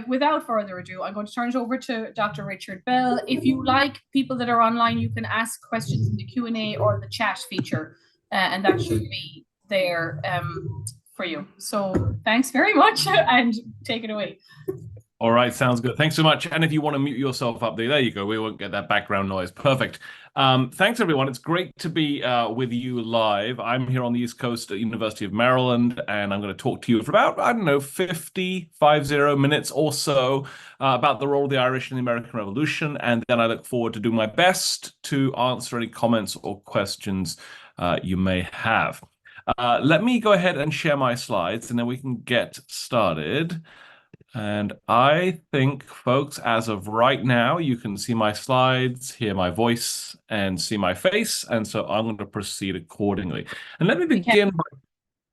Without further ado, I'm going to turn it over to Dr. Richard Bell. If you like, people that are online, you can ask questions in the Q&A or the chat feature, and that should be there for you. So thanks very much, and take it away. All right, sounds good. Thanks so much. And if you want to mute yourself up there you go. We won't get that background noise. Perfect. Thanks, everyone. It's great to be with you live. I'm here on the East Coast at University of Maryland, and I'm going to talk to you for about, I don't know, 50 minutes or so about the role of the Irish in the American Revolution. And then I look forward to doing my best to answer any comments or questions you may have. Let me go ahead and share my slides, and then we can get started. And I think, folks, as of right now, you can see my slides, hear my voice, and see my face. And so I'm going to proceed accordingly. And let me begin by...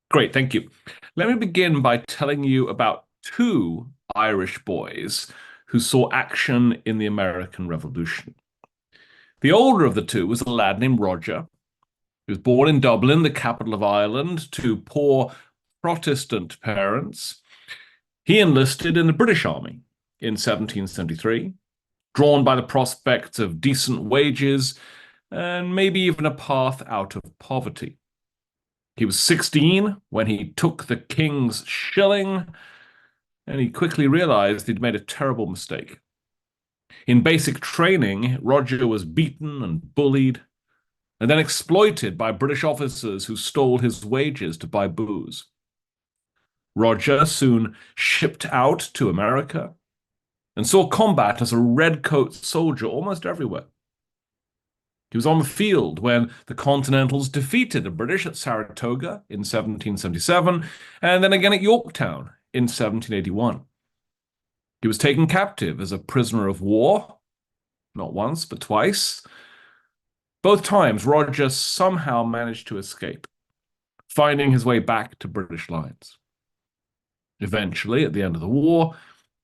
Great, thank you. Let me begin by telling you about two Irish boys who saw action in the American Revolution. The older of the two was a lad named Roger. He was born in Dublin, the capital of Ireland, to poor Protestant parents. He enlisted in the British Army in 1773, drawn by the prospects of decent wages and maybe even a path out of poverty. He was 16 when he took the king's shilling, and he quickly realized he'd made a terrible mistake. In basic training, Roger was beaten and bullied, and then exploited by British officers who stole his wages to buy booze. Roger soon shipped out to America and saw combat as a redcoat soldier almost everywhere. He was on the field when the Continentals defeated the British at Saratoga in 1777, and then again at Yorktown in 1781. He was taken captive as a prisoner of war, not once, but twice. Both times, Roger somehow managed to escape, finding his way back to British lines. Eventually, at the end of the war,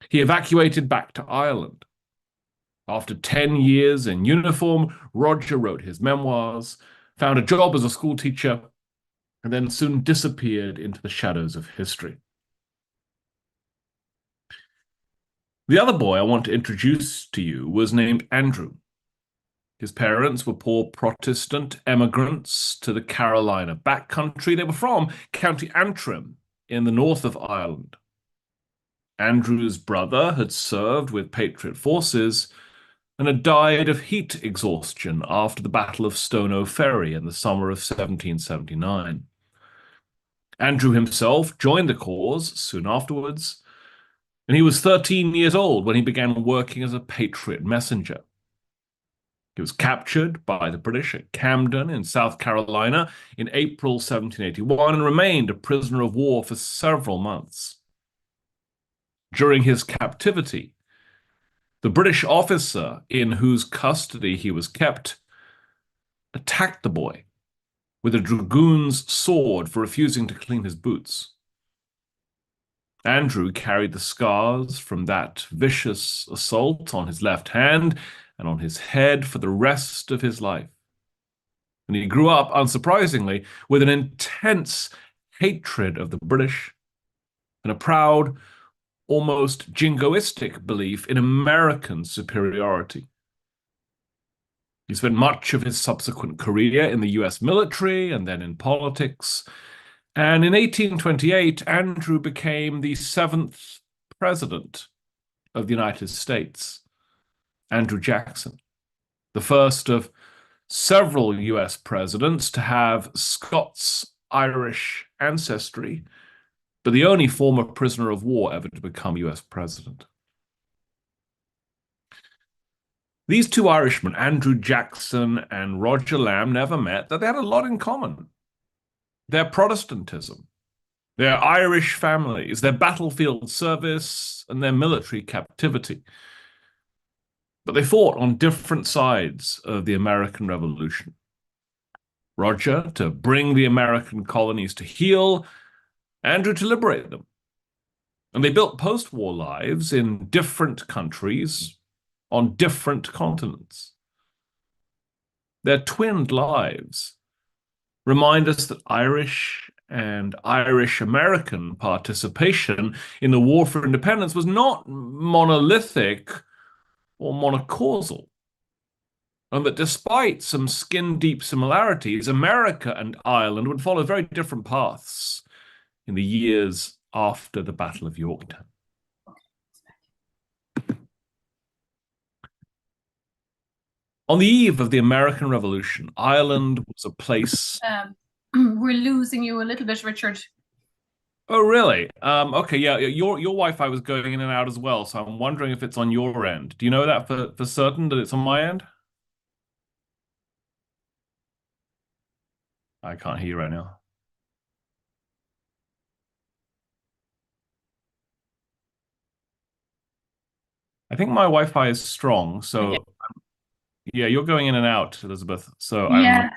he evacuated back to Ireland. After 10 years in uniform, Roger wrote his memoirs, found a job as a schoolteacher, and then soon disappeared into the shadows of history. The other boy I want to introduce to you was named Andrew. His parents were poor Protestant emigrants to the Carolina backcountry. They were from County Antrim, in the north of Ireland. Andrew's brother had served with Patriot forces and had died of heat exhaustion after the Battle of Stono Ferry in the summer of 1779. Andrew himself joined the cause soon afterwards, and he was 13 years old when he began working as a Patriot messenger. He was captured by the British at Camden in South Carolina in April 1781 and remained a prisoner of war for several months. During his captivity, the British officer in whose custody he was kept attacked the boy with a dragoon's sword for refusing to clean his boots. Andrew carried the scars from that vicious assault on his left hand and on his head for the rest of his life. And he grew up, unsurprisingly, with an intense hatred of the British and a proud, almost jingoistic belief in American superiority. He spent much of his subsequent career in the US military and then in politics. And in 1828, Andrew became the 7th president of the United States. Andrew Jackson, the first of several US presidents to have Scots-Irish ancestry, but the only former prisoner of war ever to become US president. These two Irishmen, Andrew Jackson and Roger Lamb, never met, though they had a lot in common. Their Protestantism, their Irish families, their battlefield service, and their military captivity. But they fought on different sides of the American Revolution. Roger to bring the American colonies to heel, Andrew to liberate them. And they built post-war lives in different countries on different continents. Their twinned lives remind us that Irish and Irish-American participation in the war for independence was not monolithic or monocausal, and that despite some skin-deep similarities, America and Ireland would follow very different paths in the years after the Battle of Yorktown. On the eve of the American Revolution, Ireland was a place. We're losing you a little bit, Richard. Oh, really? Okay, yeah, your Wi-Fi was going in and out as well, so I'm wondering if it's on your end. Do you know that for certain that it's on my end? I can't hear you right now. I think my Wi-Fi is strong, so Okay. yeah, you're going in and out, Elizabeth. So Yeah.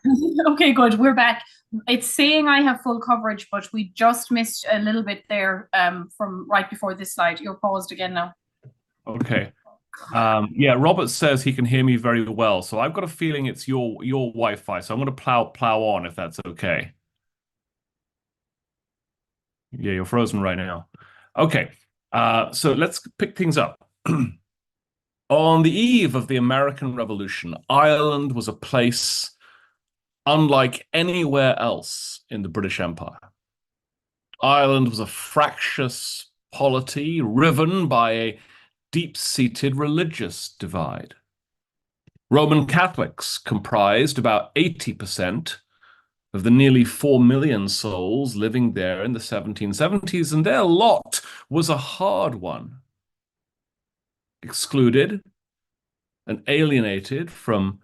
Okay, good. We're back. It's saying I have full coverage, but we just missed a little bit there from right before this slide. You're paused again now. okay. Yeah, Robert says he can hear me very well, so I've got a feeling it's your Wi-Fi. So I'm going to plow on if that's okay. Yeah, you're frozen right now. Okay. So let's pick things up. On the eve of the American Revolution, Ireland was a place unlike anywhere else in the British Empire. Ireland was a fractious polity riven by a deep-seated religious divide. Roman Catholics comprised about 80% of the nearly 4 million souls living there in the 1770s, and their lot was a hard one. Excluded and alienated from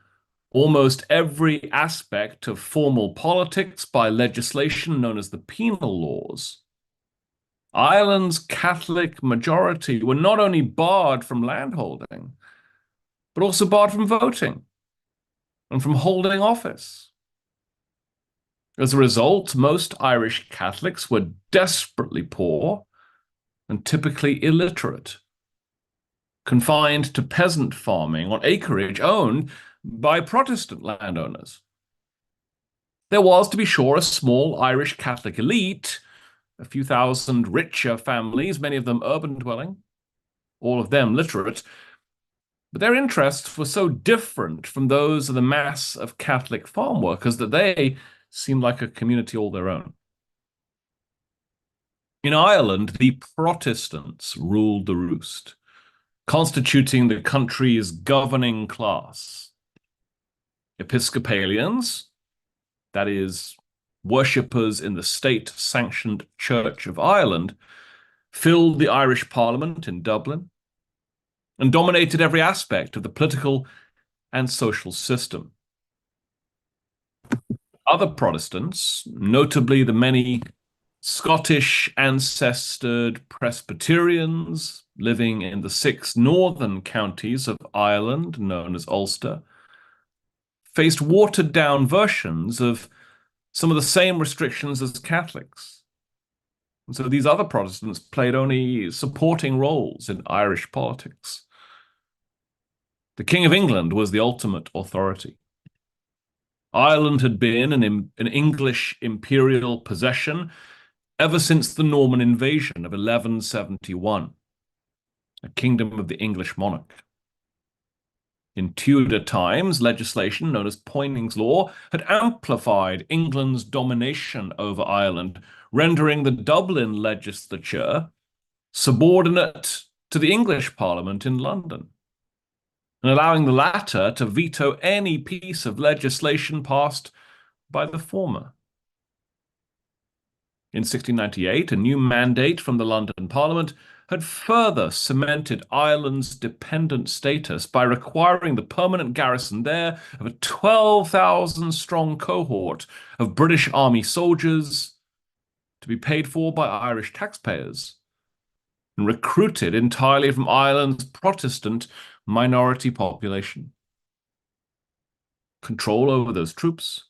almost every aspect of formal politics by legislation known as the penal laws, Ireland's Catholic majority were not only barred from landholding, but also barred from voting and from holding office. As a result, most Irish Catholics were desperately poor and typically illiterate, confined to peasant farming on acreage owned by Protestant landowners. There was, to be sure, a small Irish Catholic elite, a few thousand richer families, many of them urban dwelling, all of them literate, but their interests were so different from those of the mass of Catholic farm workers that they seemed like a community all their own. In Ireland, the Protestants ruled the roost, constituting the country's governing class. Episcopalians, that is, worshippers in the state-sanctioned Church of Ireland, filled the Irish Parliament in Dublin and dominated every aspect of the political and social system. Other Protestants, notably the many Scottish ancestored Presbyterians living in the 6 northern counties of Ireland, known as Ulster, faced watered-down versions of some of the same restrictions as Catholics. And so these other Protestants played only supporting roles in Irish politics. The King of England was the ultimate authority. Ireland had been an English imperial possession ever since the Norman invasion of 1171, a kingdom of the English monarch. In Tudor times, legislation known as Poyning's Law had amplified England's domination over Ireland, rendering the Dublin legislature subordinate to the English Parliament in London, and allowing the latter to veto any piece of legislation passed by the former. In 1698, a new mandate from the London Parliament had further cemented Ireland's dependent status by requiring the permanent garrison there of a 12,000-strong cohort of British Army soldiers to be paid for by Irish taxpayers and recruited entirely from Ireland's Protestant minority population. Control over those troops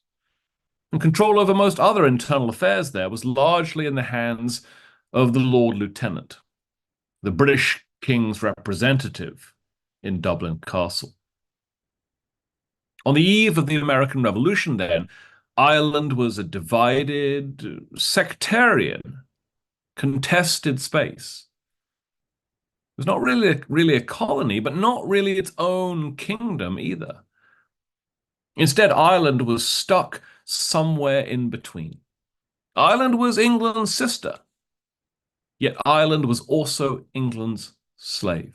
and control over most other internal affairs there was largely in the hands of the Lord Lieutenant, the British King's representative in Dublin Castle. On the eve of the American Revolution, then, Ireland was a divided, sectarian, contested space. It was not really a colony, but not really its own kingdom either. Instead, Ireland was stuck somewhere in between. Ireland was England's sister, yet Ireland was also England's slave.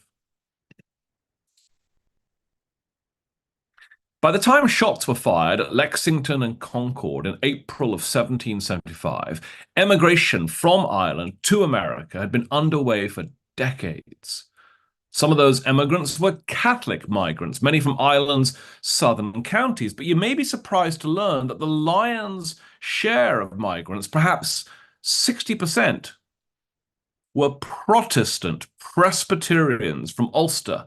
By the time shots were fired at Lexington and Concord in April of 1775, emigration from Ireland to America had been underway for decades. Some of those emigrants were Catholic migrants, many from Ireland's southern counties, but you may be surprised to learn that the lion's share of migrants, perhaps 60%, were Protestant Presbyterians from Ulster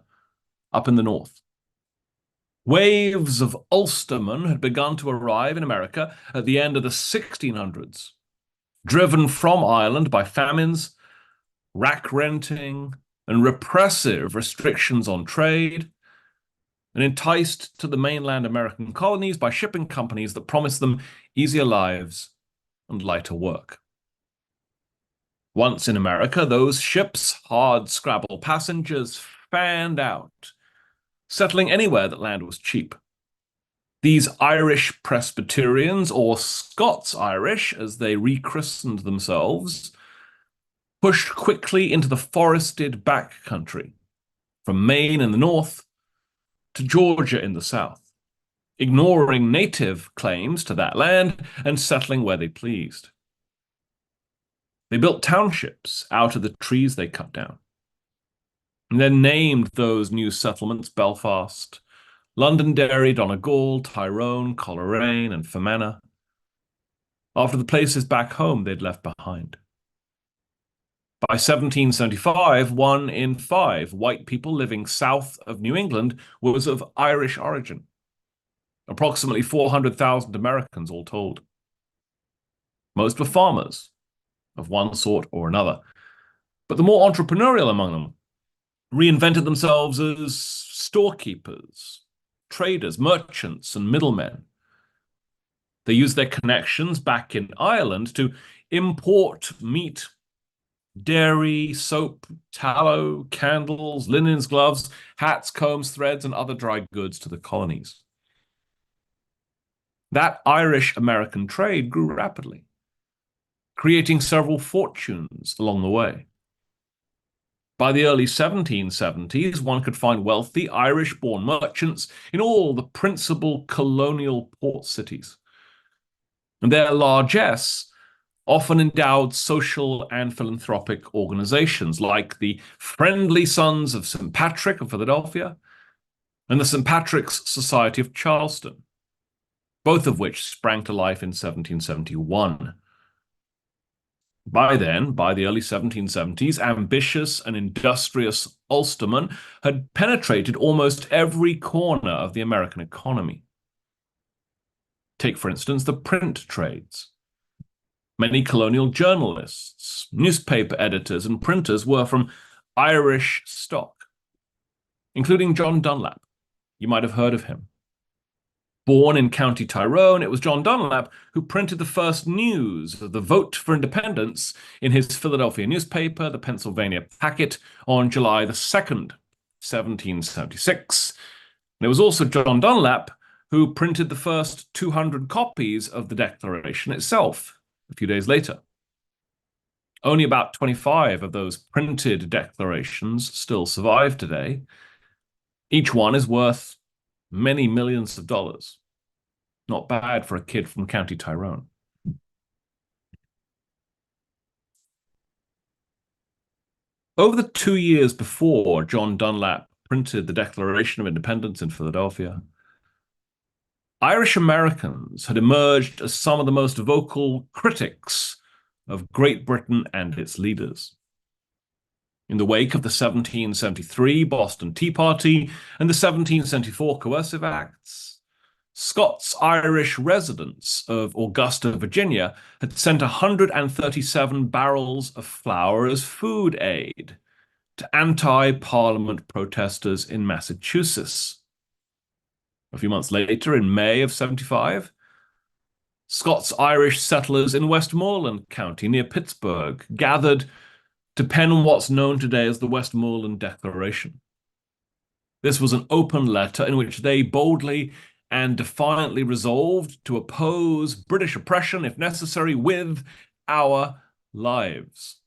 up in the north. Waves of Ulstermen had begun to arrive in America at the end of the 1600s, driven from Ireland by famines, rack renting, and repressive restrictions on trade, and enticed to the mainland American colonies by shipping companies that promised them easier lives and lighter work. Once in America, those ships, hard-scrabble passengers, fanned out, settling anywhere that land was cheap. These Irish Presbyterians, or Scots-Irish, as they rechristened themselves, pushed quickly into the forested back country, from Maine in the north to Georgia in the south, ignoring native claims to that land and settling where they pleased. They built townships out of the trees they cut down, and then named those new settlements Belfast, Londonderry, Donegal, Tyrone, Coleraine, and Fermanagh, after the places back home they'd left behind. By 1775, 1 in 5 white people living south of New England was of Irish origin. Approximately 400,000 Americans all told. Most were farmers of one sort or another, but the more entrepreneurial among them reinvented themselves as storekeepers, traders, merchants, and middlemen. They used their connections back in Ireland to import meat, dairy, soap, tallow, candles, linens, gloves, hats, combs, threads, and other dry goods to the colonies. That Irish-American trade grew rapidly, creating several fortunes along the way. By the early 1770s, one could find wealthy Irish-born merchants in all the principal colonial port cities. And their largesse often endowed social and philanthropic organizations like the Friendly Sons of St. Patrick of Philadelphia and the St. Patrick's Society of Charleston, both of which sprang to life in 1771. By then, by the early 1770s, ambitious and industrious Ulstermen had penetrated almost every corner of the American economy. Take, for instance, the print trades. Many colonial journalists, newspaper editors, and printers were from Irish stock, including John Dunlap. You might have heard of him. Born in County Tyrone, it was John Dunlap who printed the first news of the vote for independence in his Philadelphia newspaper, the Pennsylvania Packet, on July the 2nd, 1776. And it was also John Dunlap who printed the first 200 copies of the Declaration itself a few days later. Only about 25 of those printed declarations still survive today. Each one is worth many millions of dollars. Not bad for a kid from County Tyrone. Over the 2 years before John Dunlap printed the Declaration of Independence in Philadelphia, Irish Americans had emerged as some of the most vocal critics of Great Britain and its leaders. In the wake of the 1773 Boston Tea Party and the 1774 Coercive Acts, Scots-Irish residents of Augusta, Virginia, had sent 137 barrels of flour as food aid to anti-Parliament protesters in Massachusetts. A few months later, in May of 75, Scots-Irish settlers in Westmoreland County near Pittsburgh gathered to pen what's known today as the Westmoreland Declaration. This was an open letter in which they boldly and defiantly resolved to oppose British oppression, if necessary, with our lives.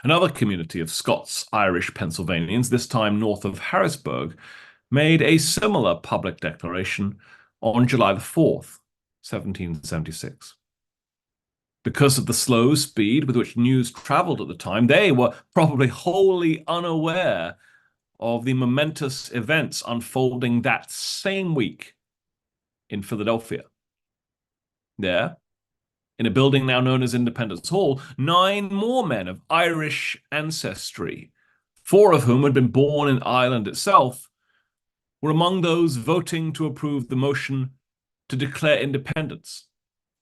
Another community of Scots-Irish Pennsylvanians, this time north of Harrisburg, made a similar public declaration on July the 4th, 1776. Because of the slow speed with which news traveled at the time, they were probably wholly unaware of the momentous events unfolding that same week in Philadelphia. There, in a building now known as Independence Hall, 9 more men of Irish ancestry, 4 of whom had been born in Ireland itself, were among those voting to approve the motion to declare independence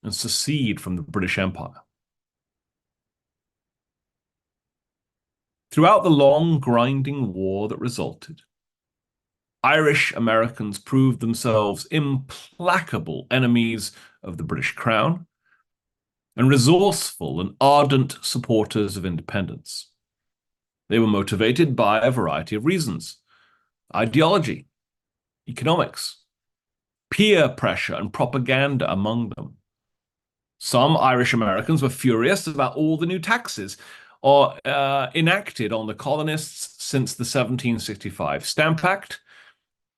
and secede from the British Empire. Throughout the long, grinding war that resulted, Irish Americans proved themselves implacable enemies of the British Crown and resourceful and ardent supporters of independence. They were motivated by a variety of reasons: ideology, economics, peer pressure, and propaganda among them. Some Irish Americans were furious about all the new taxes enacted on the colonists since the 1765 Stamp Act,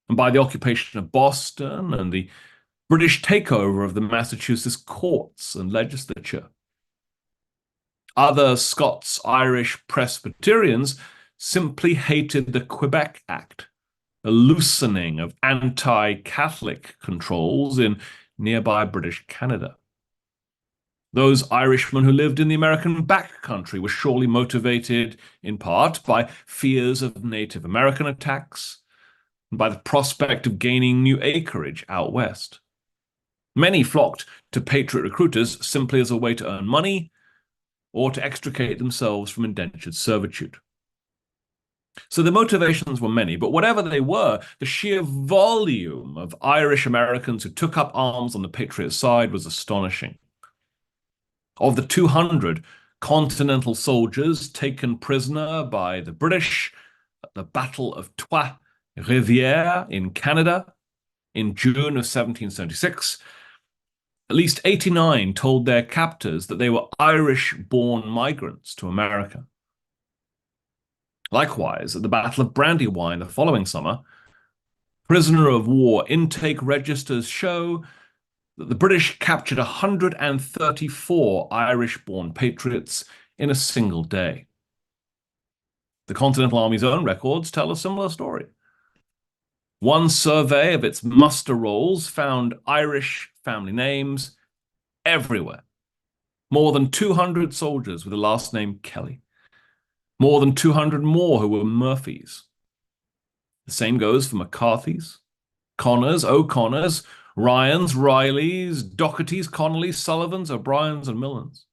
and by the occupation of Boston and the British takeover of the Massachusetts courts and legislature. Other Scots-Irish Presbyterians simply hated the Quebec Act, a loosening of anti-Catholic controls in nearby British Canada. Those Irishmen who lived in the American backcountry were surely motivated in part by fears of Native American attacks and by the prospect of gaining new acreage out west. Many flocked to patriot recruiters simply as a way to earn money or to extricate themselves from indentured servitude. So the motivations were many, but whatever they were, the sheer volume of Irish Americans who took up arms on the Patriot side was astonishing. Of the 200 Continental soldiers taken prisoner by the British at the Battle of Trois-Rivières in Canada in June of 1776, at least 89 told their captors that they were Irish-born migrants to America. Likewise, at the Battle of Brandywine the following summer, prisoner of war intake registers show that the British captured 134 Irish-born patriots in a single day. The Continental Army's own records tell a similar story. One survey of its muster rolls found Irish family names everywhere. More than 200 soldiers with the last name Kelly. More than 200 more who were Murphys. The same goes for McCarthy's, Connors, O'Connors, Ryans, Rileys, Dohertys, Connollys, Sullivans, O'Briens, and Millans.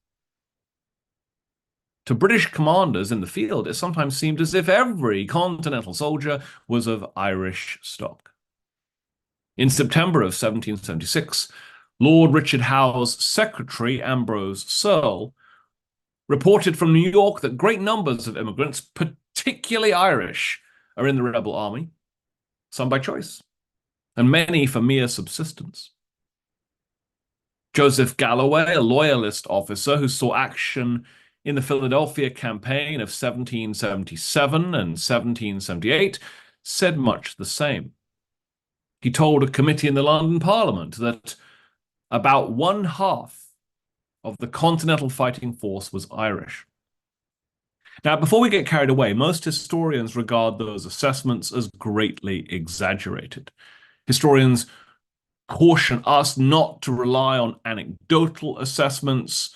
To British commanders in the field, it sometimes seemed as if every Continental soldier was of Irish stock. In September of 1776, Lord Richard Howe's secretary, Ambrose Searle, reported from New York that great numbers of immigrants, particularly Irish, are in the rebel army, some by choice, and many for mere subsistence. Joseph Galloway, a loyalist officer who saw action in the Philadelphia campaign of 1777 and 1778, said much the same. He told a committee in the London Parliament that about 1/2 of the Continental fighting force was Irish. Now, before we get carried away, most historians regard those assessments as greatly exaggerated. Historians caution us not to rely on anecdotal assessments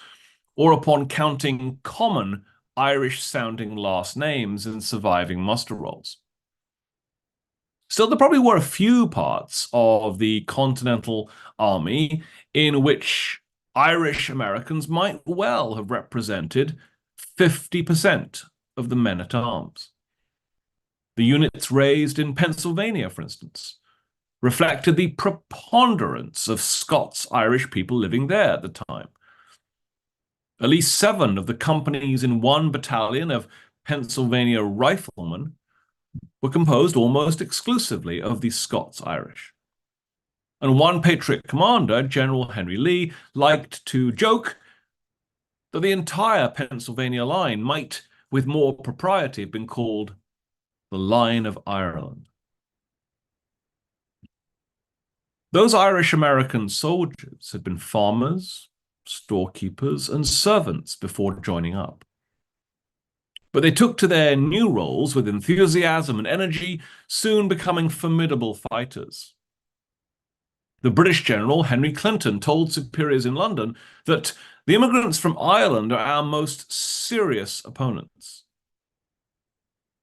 or upon counting common Irish-sounding last names in surviving muster rolls. Still, there probably were a few parts of the Continental Army in which Irish Americans might well have represented 50% of the men-at-arms. The units raised in Pennsylvania, for instance, reflected the preponderance of Scots-Irish people living there at the time. At least 7 of the companies in one battalion of Pennsylvania riflemen were composed almost exclusively of the Scots-Irish. And one Patriot commander, General Henry Lee, liked to joke that the entire Pennsylvania line might, with more propriety, have been called the Line of Ireland. Those Irish-American soldiers had been farmers, storekeepers, and servants before joining up. But they took to their new roles with enthusiasm and energy, soon becoming formidable fighters. The British general Henry Clinton told superiors in London that the immigrants from Ireland are our most serious opponents.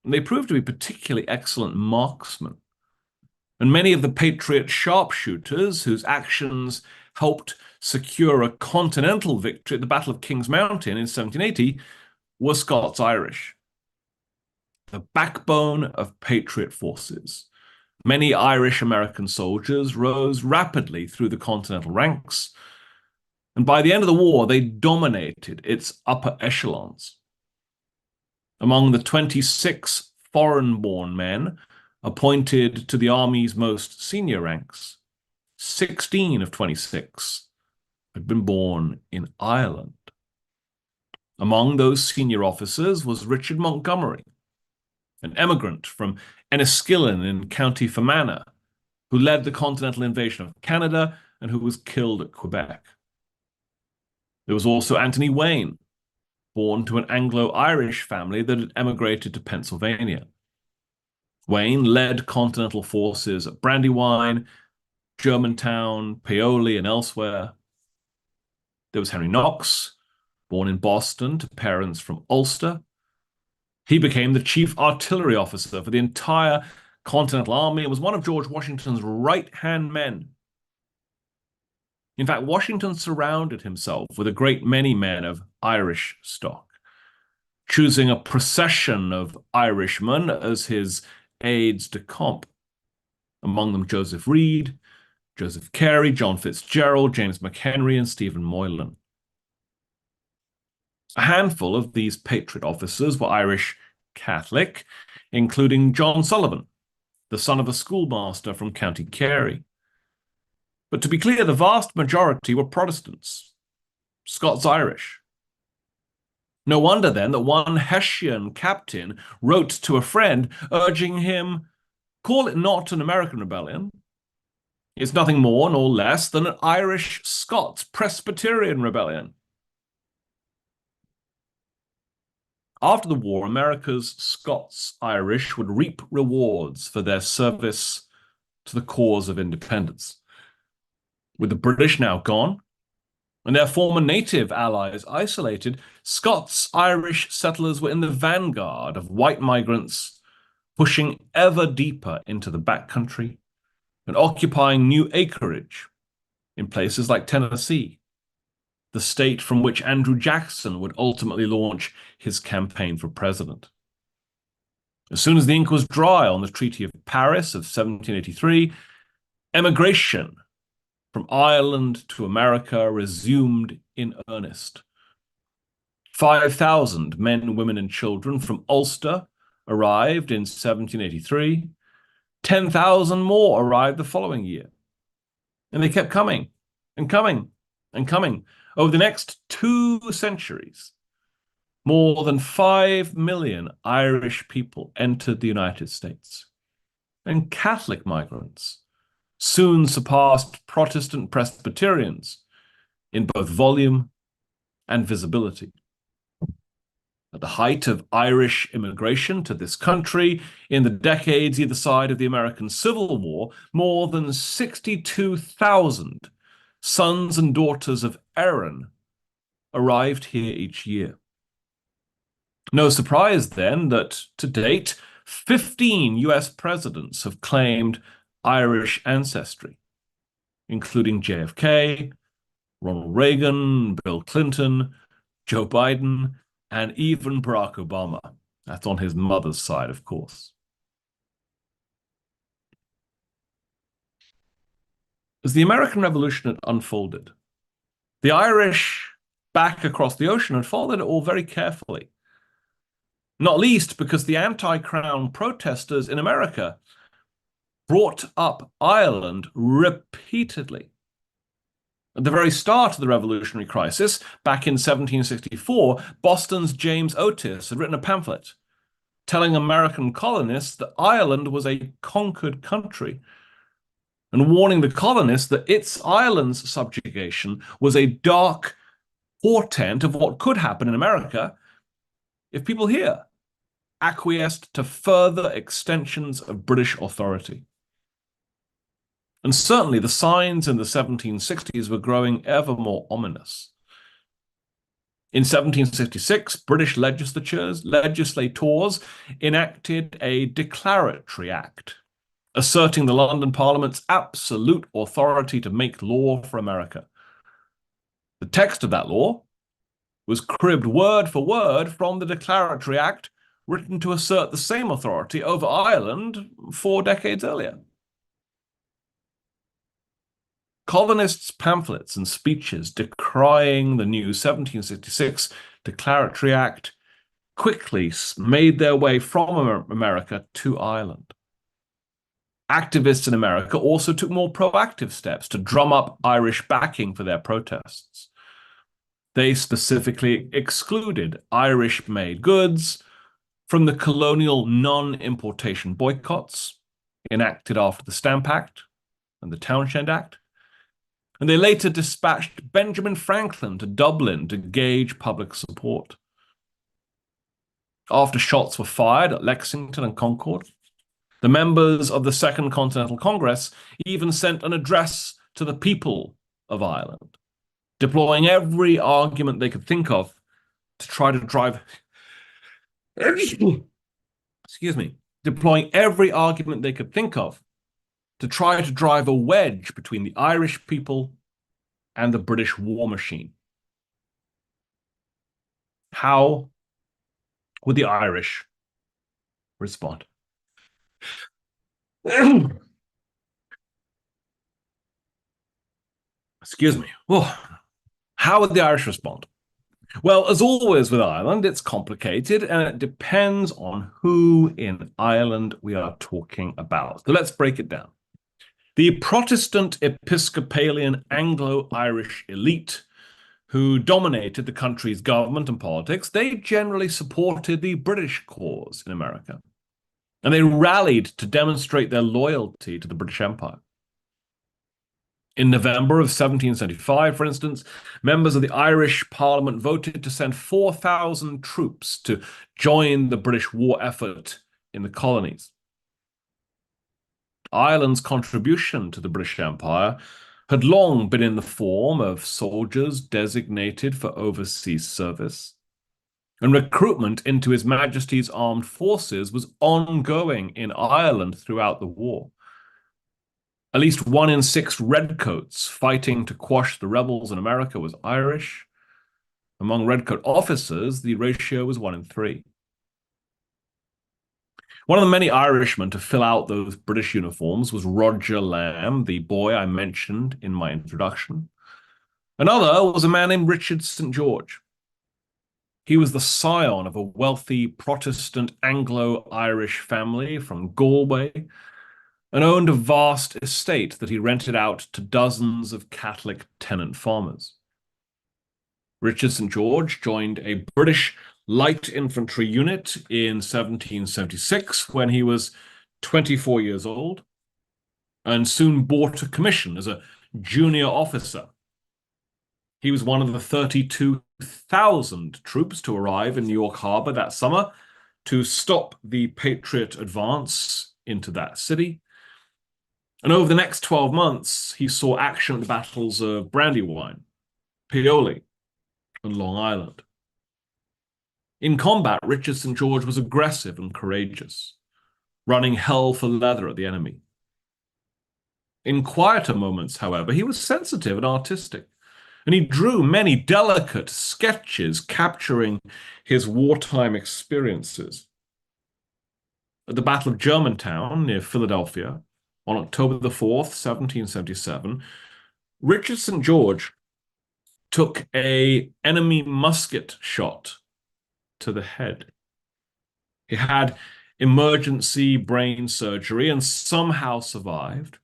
And they proved to be particularly excellent marksmen. And many of the Patriot sharpshooters whose actions helped secure a continental victory at the Battle of King's Mountain in 1780 were Scots-Irish, the backbone of Patriot forces. Many Irish-American soldiers rose rapidly through the continental ranks, and by the end of the war, they dominated its upper echelons. Among the 26 foreign-born men appointed to the army's most senior ranks, 16 of 26 had been born in Ireland. Among those senior officers was Richard Montgomery, an emigrant from Enniskillen in County Fermanagh, who led the continental invasion of Canada and who was killed at Quebec. There was also Anthony Wayne, born to an Anglo-Irish family that had emigrated to Pennsylvania. Wayne led continental forces at Brandywine, Germantown, Paoli, and elsewhere. There was Henry Knox, born in Boston to parents from Ulster. He became the chief artillery officer for the entire Continental Army and was one of George Washington's right-hand men. In fact, Washington surrounded himself with a great many men of Irish stock, choosing a procession of Irishmen as his aides-de-camp, among them Joseph Reed, Joseph Carey, John Fitzgerald, James McHenry, and Stephen Moylan. A handful of these Patriot officers were Irish Catholic, including John Sullivan, the son of a schoolmaster from County Kerry. But to be clear, the vast majority were Protestants, Scots-Irish. No wonder, then, that one Hessian captain wrote to a friend urging him, "Call it not an American rebellion. It's nothing more nor less than an Irish-Scots Presbyterian rebellion." After the war, America's Scots-Irish would reap rewards for their service to the cause of independence. With the British now gone, and their former native allies isolated, Scots-Irish settlers were in the vanguard of white migrants, pushing ever deeper into the backcountry and occupying new acreage in places like Tennessee, the state from which Andrew Jackson would ultimately launch his campaign for president. As soon as the ink was dry on the Treaty of Paris of 1783, emigration from Ireland to America resumed in earnest. 5,000 men, women, and children from Ulster arrived in 1783. 10,000 more arrived the following year. And they kept coming and coming and coming. Over the next 2 centuries, more than 5 million Irish people entered the United States. And Catholic migrants soon surpassed Protestant Presbyterians in both volume and visibility. At the height of Irish immigration to this country, in the decades either side of the American Civil War, more than 62,000 sons and daughters of Erin arrived here each year. No surprise, then, that to date, 15 US presidents have claimed Irish ancestry, including JFK, Ronald Reagan, Bill Clinton, Joe Biden, and even Barack Obama. That's on his mother's side, of course. As the American Revolution had unfolded, the Irish back across the ocean had followed it all very carefully, not least because the anti-crown protesters in America brought up Ireland repeatedly. At the very start of the revolutionary crisis, back in 1764, Boston's James Otis had written a pamphlet telling American colonists that Ireland was a conquered country and warning the colonists that its island's subjugation was a dark portent of what could happen in America if people here acquiesced to further extensions of British authority. And certainly the signs in the 1760s were growing ever more ominous. In 1766, British legislators enacted a declaratory act, asserting the London Parliament's absolute authority to make law for America. The text of that law was cribbed word for word from the Declaratory Act written to assert the same authority over Ireland 4 decades earlier. Colonists' pamphlets and speeches decrying the new 1766 Declaratory Act quickly made their way from America to Ireland. Activists in America also took more proactive steps to drum up Irish backing for their protests. They specifically excluded Irish-made goods from the colonial non-importation boycotts enacted after the Stamp Act and the Townshend Act. And they later dispatched Benjamin Franklin to Dublin to gauge public support. After shots were fired at Lexington and Concord, the members of the Second Continental Congress even sent an address to the people of Ireland, deploying every argument they could think of to try to drive deploying every argument they could think of to try to drive a wedge between the Irish people and the British war machine. How would the Irish respond? Excuse me. Oh, how would the Irish respond? Well, as always with Ireland, it's complicated and it depends on who in Ireland we are talking about. So let's break it down. The Protestant Episcopalian Anglo-Irish elite who dominated the country's government and politics, they generally supported the British cause in America. And they rallied to demonstrate their loyalty to the British Empire. In November of 1775, for instance, members of the Irish Parliament voted to send 4,000 troops to join the British war effort in the colonies. Ireland's contribution to the British Empire had long been in the form of soldiers designated for overseas service, and recruitment into His Majesty's armed forces was ongoing in Ireland throughout the war. At least 1 in 6 redcoats fighting to quash the rebels in America was Irish. Among redcoat officers, the ratio was 1 in 3. One of the many Irishmen to fill out those British uniforms was Roger Lamb, the boy I mentioned in my introduction. Another was a man named Richard St. George. He was the scion of a wealthy Protestant Anglo-Irish family from Galway, and owned a vast estate that he rented out to dozens of Catholic tenant farmers. Richard St. George joined a British light infantry unit in 1776 when he was 24 years old, and soon bought a commission as a junior officer. He was one of the 32,000 troops to arrive in New York Harbor that summer to stop the Patriot advance into that city. And over the next 12 months, he saw action at the battles of Brandywine, Paoli, and Long Island. In combat, Richard St. George was aggressive and courageous, running hell for leather at the enemy. In quieter moments, however, he was sensitive and artistic, and he drew many delicate sketches capturing his wartime experiences. At the Battle of Germantown near Philadelphia, on October the 4th, 1777, Richard St. George took an enemy musket shot to the head. He had emergency brain surgery and somehow survived.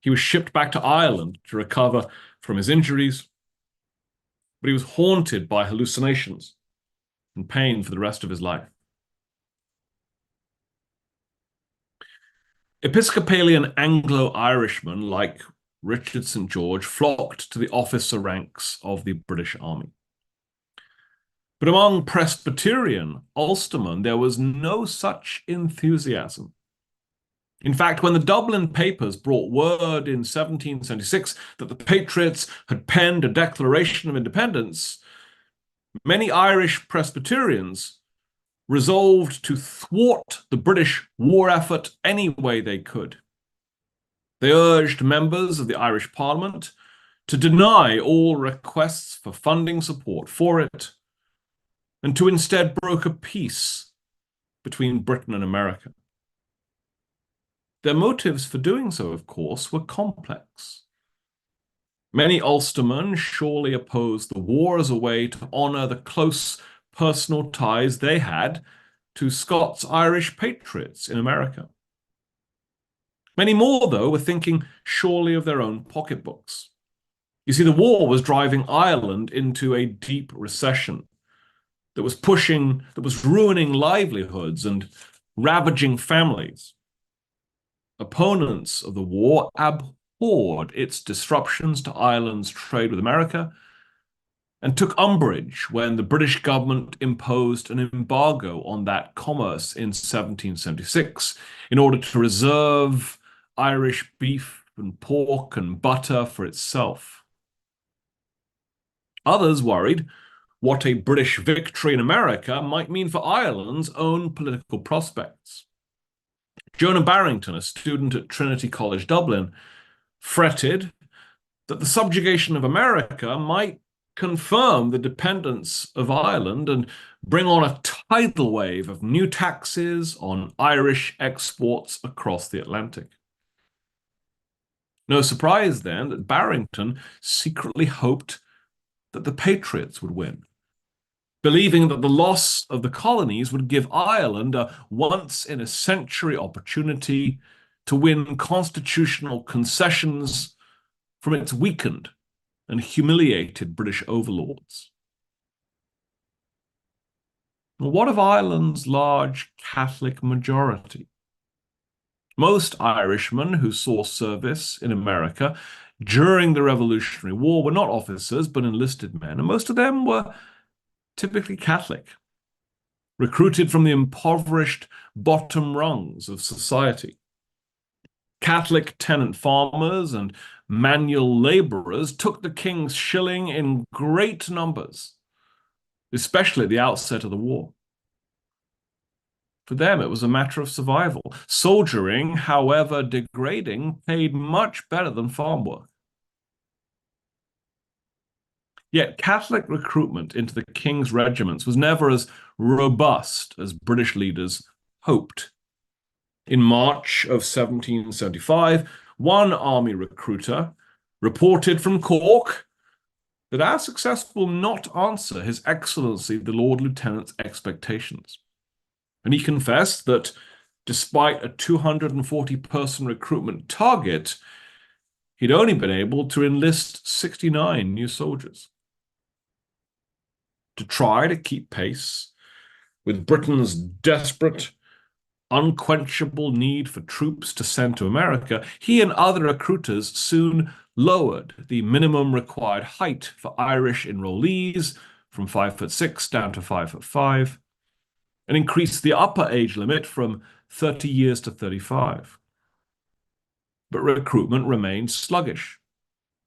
He was shipped back to Ireland to recover from his injuries, but he was haunted by hallucinations and pain for the rest of his life. Episcopalian Anglo-Irishmen like Richard St. George flocked to the officer ranks of the British Army. But among Presbyterian Ulstermen, there was no such enthusiasm. In fact, when the Dublin papers brought word in 1776 that the Patriots had penned a Declaration of Independence, many Irish Presbyterians resolved to thwart the British war effort any way they could. They urged members of the Irish Parliament to deny all requests for funding support for it, and to instead broker peace between Britain and America. Their motives for doing so, of course, were complex. Many Ulstermen surely opposed the war as a way to honour the close personal ties they had to Scots-Irish patriots in America. Many more, though, were thinking surely of their own pocketbooks. You see, the war was driving Ireland into a deep recession that was ruining livelihoods and ravaging families. Opponents of the war abhorred its disruptions to Ireland's trade with America and took umbrage when the British government imposed an embargo on that commerce in 1776 in order to reserve Irish beef and pork and butter for itself. Others worried what a British victory in America might mean for Ireland's own political prospects. Jonah Barrington, a student at Trinity College Dublin, fretted that the subjugation of America might confirm the dependence of Ireland and bring on a tidal wave of new taxes on Irish exports across the Atlantic. No surprise, then, that Barrington secretly hoped that the Patriots would win, believing that the loss of the colonies would give Ireland a once-in-a-century opportunity to win constitutional concessions from its weakened and humiliated British overlords. What of Ireland's large Catholic majority? Most Irishmen who saw service in America during the Revolutionary War were not officers but enlisted men, and most of them were typically Catholic, recruited from the impoverished bottom rungs of society. Catholic tenant farmers and manual labourers took the king's shilling in great numbers, especially at the outset of the war. For them, it was a matter of survival. Soldiering, however degrading, paid much better than farm work. Yet Catholic recruitment into the king's regiments was never as robust as British leaders hoped. In March of 1775, one army recruiter reported from Cork that our success will not answer His Excellency the Lord Lieutenant's expectations. And he confessed that despite a 240-person recruitment target, he'd only been able to enlist 69 new soldiers. To try to keep pace with Britain's desperate, unquenchable need for troops to send to America, he and other recruiters soon lowered the minimum required height for Irish enrollees from 5'6" down to 5'5", and increased the upper age limit from 30 years to 35. But recruitment remained sluggish,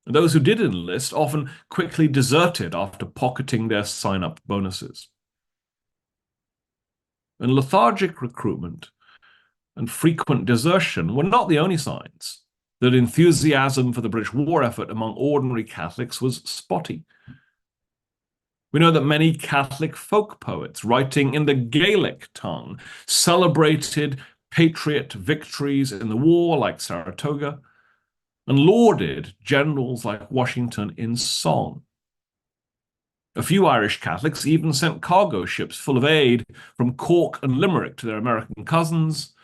and those who did enlist often quickly deserted after pocketing their sign-up bonuses. And lethargic recruitment and frequent desertion were not the only signs that enthusiasm for the British war effort among ordinary Catholics was spotty. We know that many Catholic folk poets, writing in the Gaelic tongue, celebrated patriot victories in the war like Saratoga, and lauded generals like Washington in song. A few Irish Catholics even sent cargo ships full of aid from Cork and Limerick to their American cousins.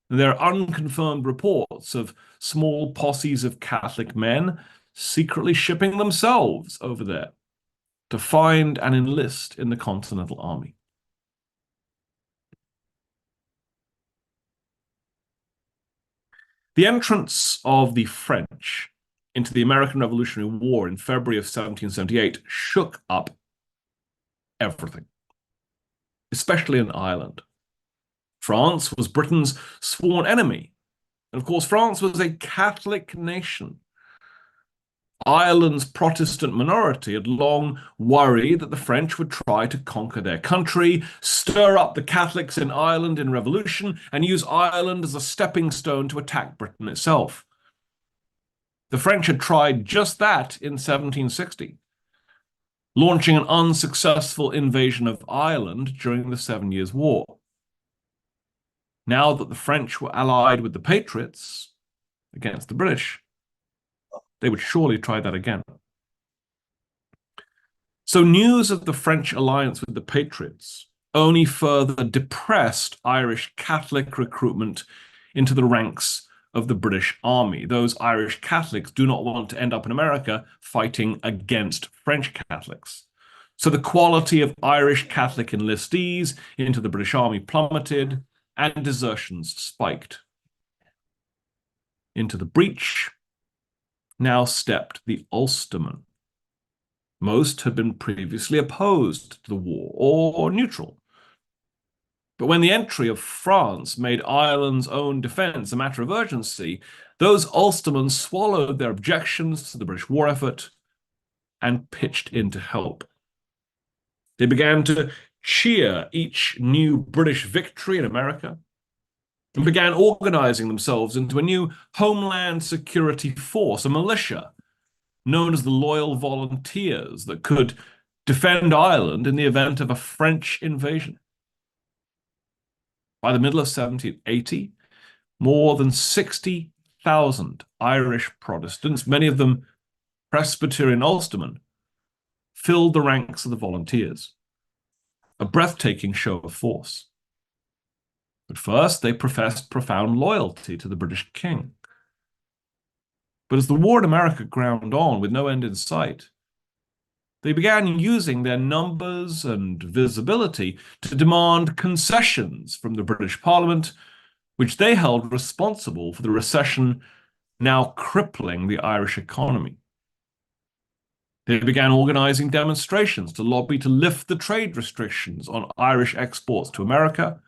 There are unconfirmed reports of small posses of Catholic men secretly shipping themselves over there to find and enlist in the Continental Army. The entrance of the French into the American Revolutionary War in February of 1778 shook up everything, especially in Ireland. France was Britain's sworn enemy, and of course, France was a Catholic nation. Ireland's Protestant minority had long worried that the French would try to conquer their country, stir up the Catholics in Ireland in revolution, and use Ireland as a stepping stone to attack Britain itself. The French had tried just that in 1760, launching an unsuccessful invasion of Ireland during the 7 Years' War. Now that the French were allied with the Patriots against the British, they would surely try that again. So news of the French alliance with the Patriots only further depressed Irish Catholic recruitment into the ranks of the British Army. Those Irish Catholics do not want to end up in America fighting against French Catholics. So the quality of Irish Catholic enlistees into the British Army plummeted and desertions spiked. Into the breach now stepped the Ulstermen. Most had been previously opposed to the war or neutral. But when the entry of France made Ireland's own defense a matter of urgency, those Ulstermen swallowed their objections to the British war effort and pitched in to help. They began to cheer each new British victory in America and began organizing themselves into a new Homeland Security Force, a militia known as the Loyal Volunteers that could defend Ireland in the event of a French invasion. By the middle of 1780, more than 60,000 Irish Protestants, many of them Presbyterian Ulstermen, filled the ranks of the volunteers. A breathtaking show of force. At first, they professed profound loyalty to the British king. But as the war in America ground on with no end in sight, they began using their numbers and visibility to demand concessions from the British Parliament, which they held responsible for the recession now crippling the Irish economy. They began organizing demonstrations to lobby to lift the trade restrictions on Irish exports to America,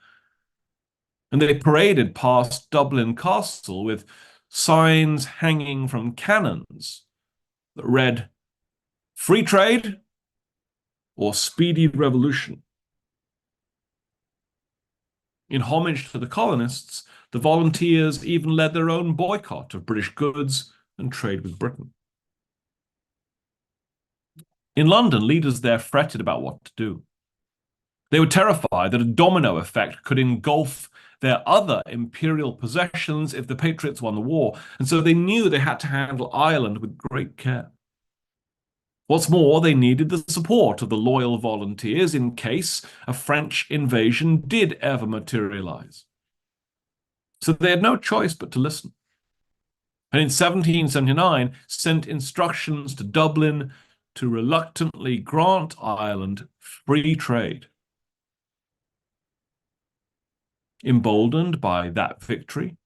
and they paraded past Dublin Castle with signs hanging from cannons that read, "Free trade or speedy revolution." In homage to the colonists, the volunteers even led their own boycott of British goods and trade with Britain. In London, leaders there fretted about what to do. They were terrified that a domino effect could engulf their other imperial possessions if the Patriots won the war, and so they knew they had to handle Ireland with great care. What's more, they needed the support of the loyal volunteers in case a French invasion did ever materialize. So they had no choice but to listen. And in 1779, sent instructions to Dublin to reluctantly grant Ireland free trade. Emboldened by that victory,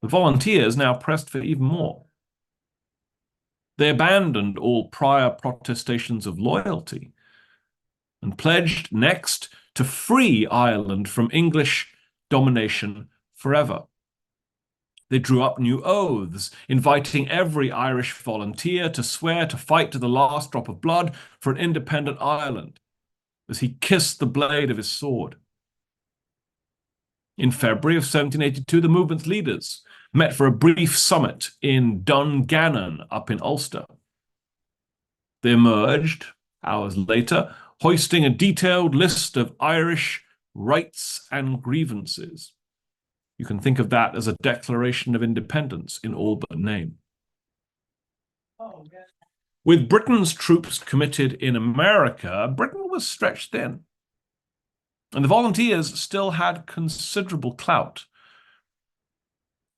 the volunteers now pressed for even more. They abandoned all prior protestations of loyalty and pledged next to free Ireland from English domination forever. They drew up new oaths, inviting every Irish volunteer to swear to fight to the last drop of blood for an independent Ireland, as he kissed the blade of his sword. In February of 1782, the movement's leaders met for a brief summit in Dungannon up in Ulster. They emerged, hours later, hoisting a detailed list of Irish rights and grievances. You can think of that as a declaration of independence in all but name. With Britain's troops committed in America, Britain was stretched thin. And the volunteers still had considerable clout.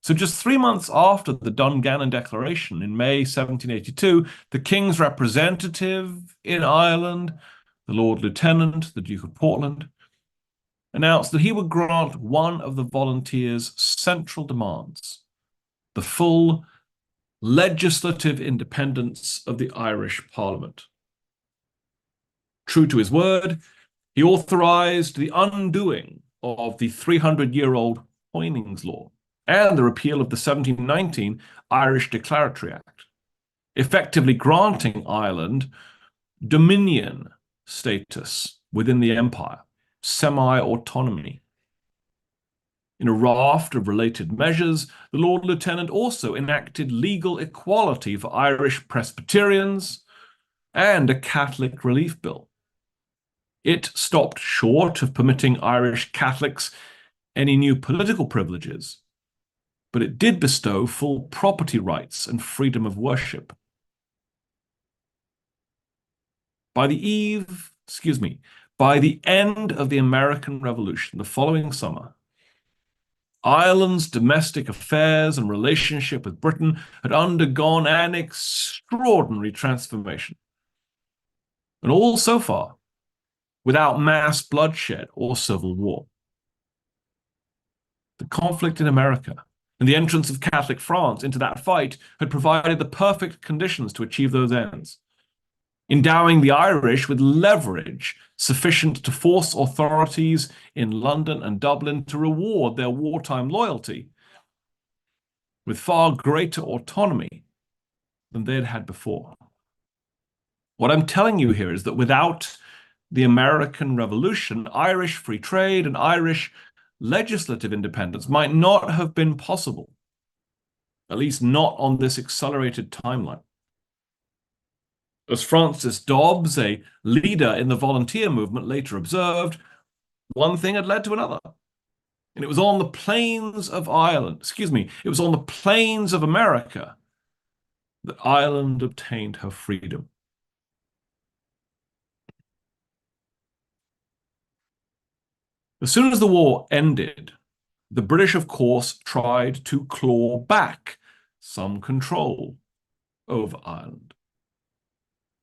So just 3 months after the Dungannon Declaration in May 1782, the King's representative in Ireland, the Lord Lieutenant, the Duke of Portland, announced that he would grant one of the volunteers' central demands, the full legislative independence of the Irish Parliament. True to his word, he authorized the undoing of the 300-year-old Poynings Law and the repeal of the 1719 Irish Declaratory Act, effectively granting Ireland dominion status within the empire, semi-autonomy. In a raft of related measures, the Lord Lieutenant also enacted legal equality for Irish Presbyterians and a Catholic relief bill. It stopped short of permitting Irish Catholics any new political privileges, but it did bestow full property rights and freedom of worship. By the end of the American Revolution, the following summer, Ireland's domestic affairs and relationship with Britain had undergone an extraordinary transformation. And all so far without mass bloodshed or civil war. The conflict in America and the entrance of Catholic France into that fight had provided the perfect conditions to achieve those ends, endowing the Irish with leverage sufficient to force authorities in London and Dublin to reward their wartime loyalty with far greater autonomy than they had had before. What I'm telling you here is that without the American Revolution, Irish free trade and Irish legislative independence might not have been possible, at least not on this accelerated timeline. As Francis Dobbs, a leader in the volunteer movement, later observed, one thing had led to another. And it was on the plains of it was on the plains of America that Ireland obtained her freedom. As soon as the war ended, the British, of course, tried to claw back some control over Ireland.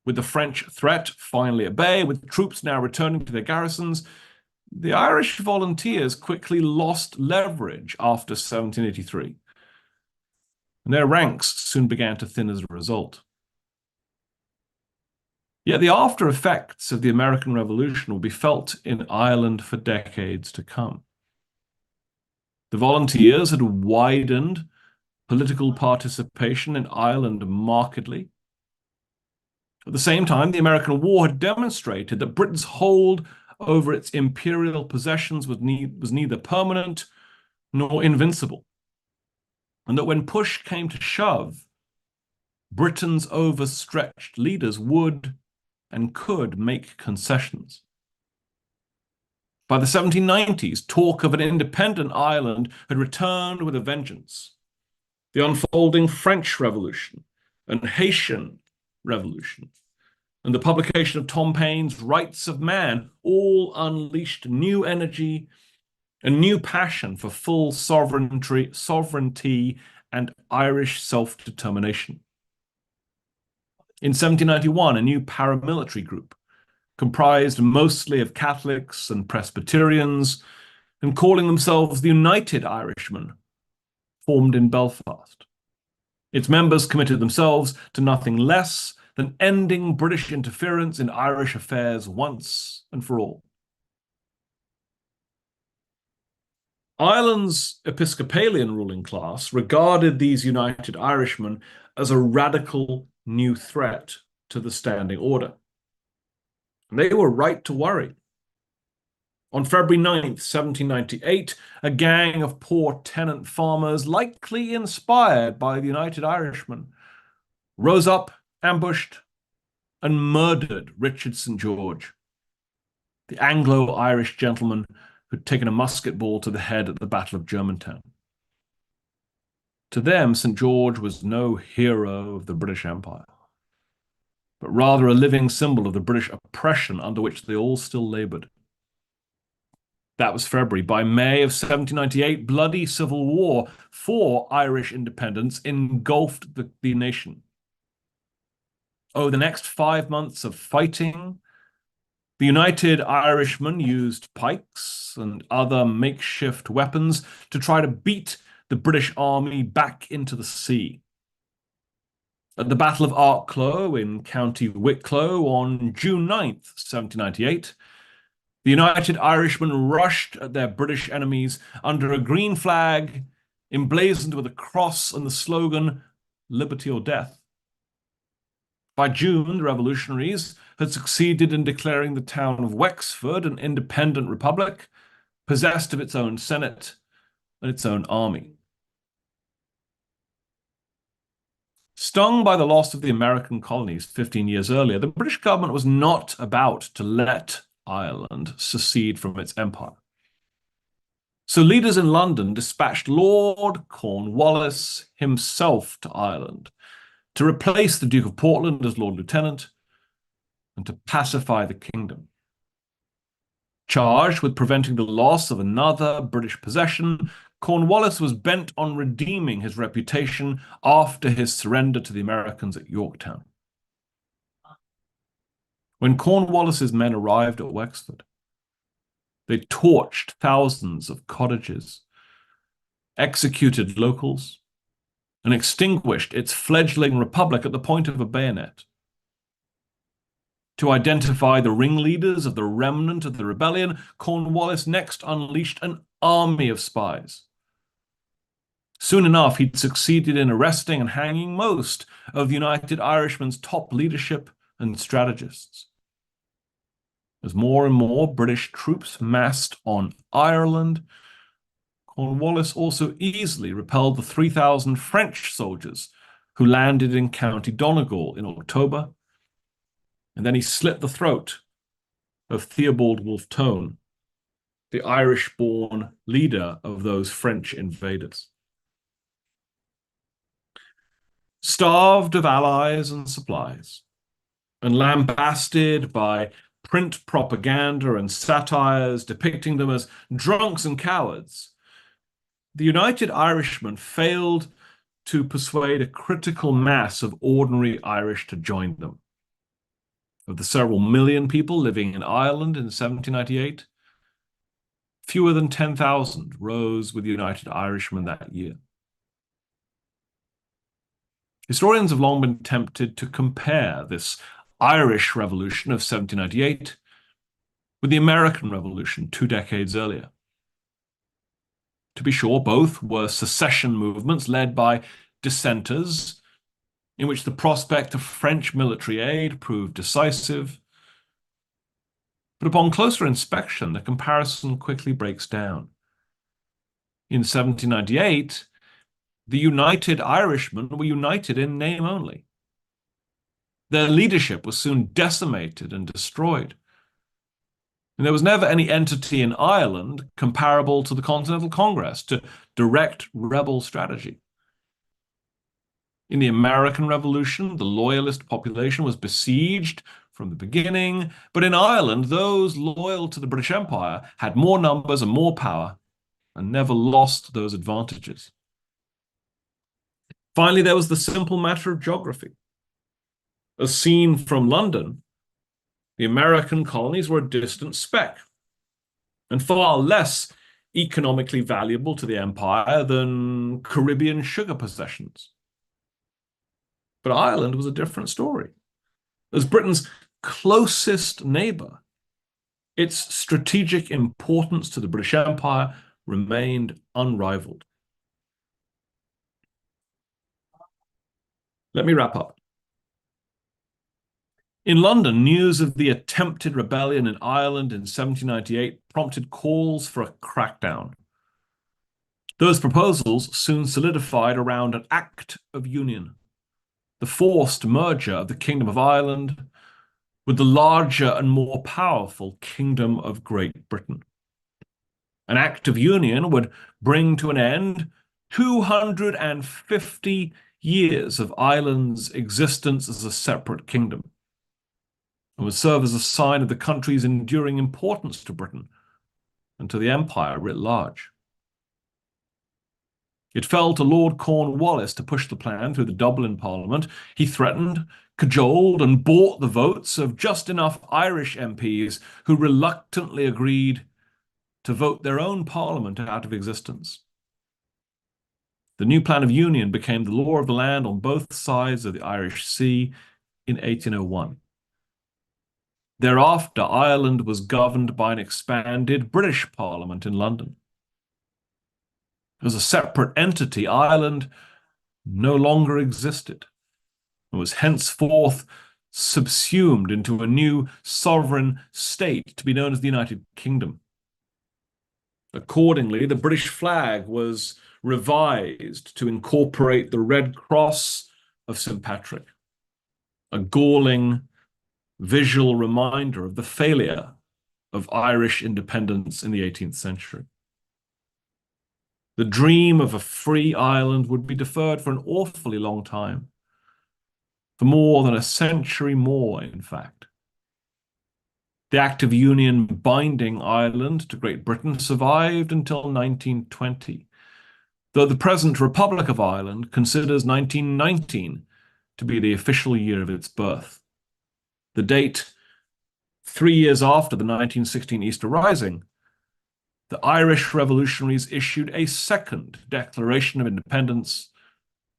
With the French threat finally at bay, with troops now returning to their garrisons, the Irish volunteers quickly lost leverage after 1783, and their ranks soon began to thin as a result. Yet the after effects of the American Revolution will be felt in Ireland for decades to come. The volunteers had widened political participation in Ireland markedly. At the same time, the American War had demonstrated that Britain's hold over its imperial possessions was neither permanent nor invincible, and that when push came to shove, Britain's overstretched leaders would and could make concessions. By the 1790s, talk of an independent Ireland had returned with a vengeance. The unfolding French Revolution and Haitian Revolution and the publication of Tom Paine's Rights of Man all unleashed new energy and new passion for full sovereignty and Irish self-determination. In 1791, a new paramilitary group, comprised mostly of Catholics and Presbyterians, and calling themselves the United Irishmen, formed in Belfast. Its members committed themselves to nothing less than ending British interference in Irish affairs once and for all. Ireland's Episcopalian ruling class regarded these United Irishmen as a radical new threat to the standing order. And they were right to worry. On February 9th, 1798, a gang of poor tenant farmers, likely inspired by the United Irishmen, rose up, ambushed, and murdered Richard St. George, the Anglo-Irish gentleman who'd taken a musket ball to the head at the Battle of Germantown. To them, St. George was no hero of the British Empire, but rather a living symbol of the British oppression under which they all still labored. That was February. By May of 1798, bloody civil war for Irish independence engulfed the nation. Over the next 5 months of fighting, the United Irishmen used pikes and other makeshift weapons to try to beat the British army back into the sea. At the Battle of Arklow in County Wicklow on June 9th, 1798, the United Irishmen rushed at their British enemies under a green flag emblazoned with a cross and the slogan, "Liberty or Death." By June, the revolutionaries had succeeded in declaring the town of Wexford an independent republic, possessed of its own senate and its own army. Stung by the loss of the American colonies 15 years earlier, the British government was not about to let Ireland secede from its empire. So leaders in London dispatched Lord Cornwallis himself to Ireland to replace the Duke of Portland as Lord Lieutenant and to pacify the kingdom. Charged with preventing the loss of another British possession, Cornwallis was bent on redeeming his reputation after his surrender to the Americans at Yorktown. When Cornwallis's men arrived at Wexford, they torched thousands of cottages, executed locals, and extinguished its fledgling republic at the point of a bayonet. To identify the ringleaders of the remnant of the rebellion, Cornwallis next unleashed an army of spies. Soon enough, he'd succeeded in arresting and hanging most of the United Irishmen's top leadership and strategists. As more and more British troops massed on Ireland, Cornwallis also easily repelled the 3,000 French soldiers who landed in County Donegal in October, and then he slit the throat of Theobald Wolfe Tone, the Irish-born leader of those French invaders. Starved of allies and supplies, and lambasted by print propaganda and satires depicting them as drunks and cowards, the United Irishmen failed to persuade a critical mass of ordinary Irish to join them. Of the several million people living in Ireland in 1798, fewer than 10,000 rose with the United Irishmen that year. Historians have long been tempted to compare this Irish Revolution of 1798 with the American Revolution 2 decades earlier. To be sure, both were secession movements led by dissenters, in which the prospect of French military aid proved decisive. But upon closer inspection, the comparison quickly breaks down. In 1798, the United Irishmen were united in name only. Their leadership was soon decimated and destroyed. And there was never any entity in Ireland comparable to the Continental Congress to direct rebel strategy. In the American Revolution, the loyalist population was besieged from the beginning, but in Ireland, those loyal to the British Empire had more numbers and more power and never lost those advantages. Finally, there was the simple matter of geography. As seen from London, the American colonies were a distant speck and far less economically valuable to the empire than Caribbean sugar possessions. But Ireland was a different story. As Britain's closest neighbor, its strategic importance to the British Empire remained unrivaled. Let me wrap up. In London, news of the attempted rebellion in Ireland in 1798 prompted calls for a crackdown. Those proposals soon solidified around an Act of Union, the forced merger of the Kingdom of Ireland with the larger and more powerful Kingdom of Great Britain. An act of union would bring to an end 250 years of Ireland's existence as a separate kingdom, and would serve as a sign of the country's enduring importance to Britain and to the empire writ large. It fell to Lord Cornwallis to push the plan through the Dublin Parliament. He threatened, cajoled, and bought the votes of just enough Irish MPs who reluctantly agreed to vote their own parliament out of existence. The new plan of union became the law of the land on both sides of the Irish Sea in 1801. Thereafter, Ireland was governed by an expanded British Parliament in London. As a separate entity, Ireland no longer existed and was henceforth subsumed into a new sovereign state to be known as the United Kingdom. Accordingly, the British flag was revised to incorporate the Red Cross of St. Patrick, a galling visual reminder of the failure of Irish independence in the 18th century. The dream of a free Ireland would be deferred for an awfully long time, for more than a century more, in fact. The Act of Union binding Ireland to Great Britain survived until 1920, though the present Republic of Ireland considers 1919 to be the official year of its birth. The date, 3 years after the 1916 Easter Rising, the Irish revolutionaries issued a second Declaration of Independence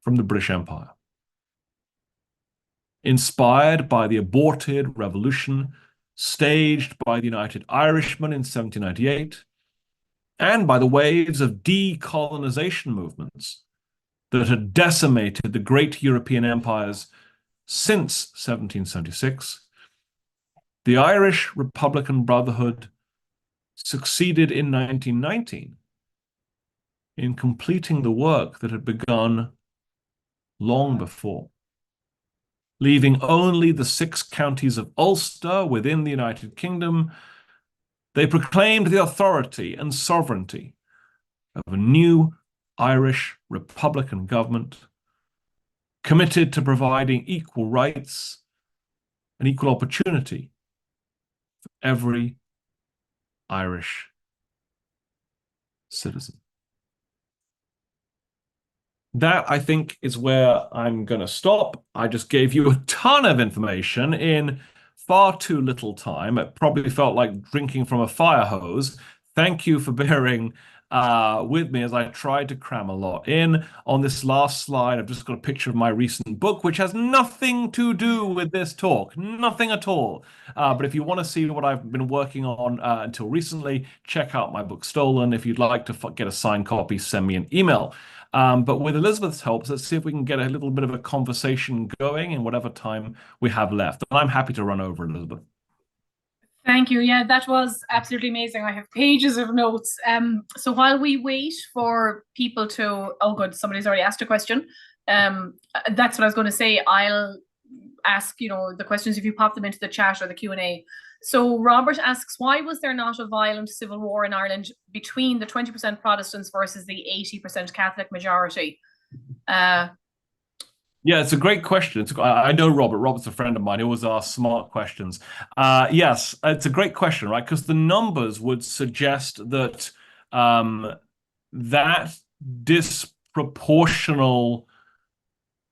from the British Empire. Inspired by the aborted revolution staged by the United Irishmen in 1798, and by the waves of decolonization movements that had decimated the great European empires since 1776, the Irish Republican Brotherhood succeeded in 1919 in completing the work that had begun long before. Leaving only the 6 counties of Ulster within the United Kingdom, they proclaimed the authority and sovereignty of a new Irish Republican government committed to providing equal rights and equal opportunity for every Irish citizen. That, I think, is where I'm going to stop. I just gave you a ton of information in far too little time. It probably felt like drinking from a fire hose. Thank you for bearing with me as I tried to cram a lot in. On this last slide, I've just got a picture of my recent book, which has nothing to do with this talk, nothing at all. But if you want to see what I've been working on until recently, check out my book, Stolen. If you'd like to get a signed copy, send me an email. But with Elizabeth's help, let's see if we can get a little bit of a conversation going in whatever time we have left. And I'm happy to run over, Elizabeth. Thank you. Yeah, that was absolutely amazing. I have pages of notes. So while we wait for people to, oh good, somebody's already asked a question. That's what I was going to say. I'll ask, the questions if you pop them into the chat or the Q&A. So Robert asks, why was there not a violent civil war in Ireland between the 20% Protestants versus the 80% Catholic majority? Yeah, it's a great question. I know Robert. Robert's a friend of mine. He always asks smart questions. Yes, it's a great question, right? Because the numbers would suggest that that disproportional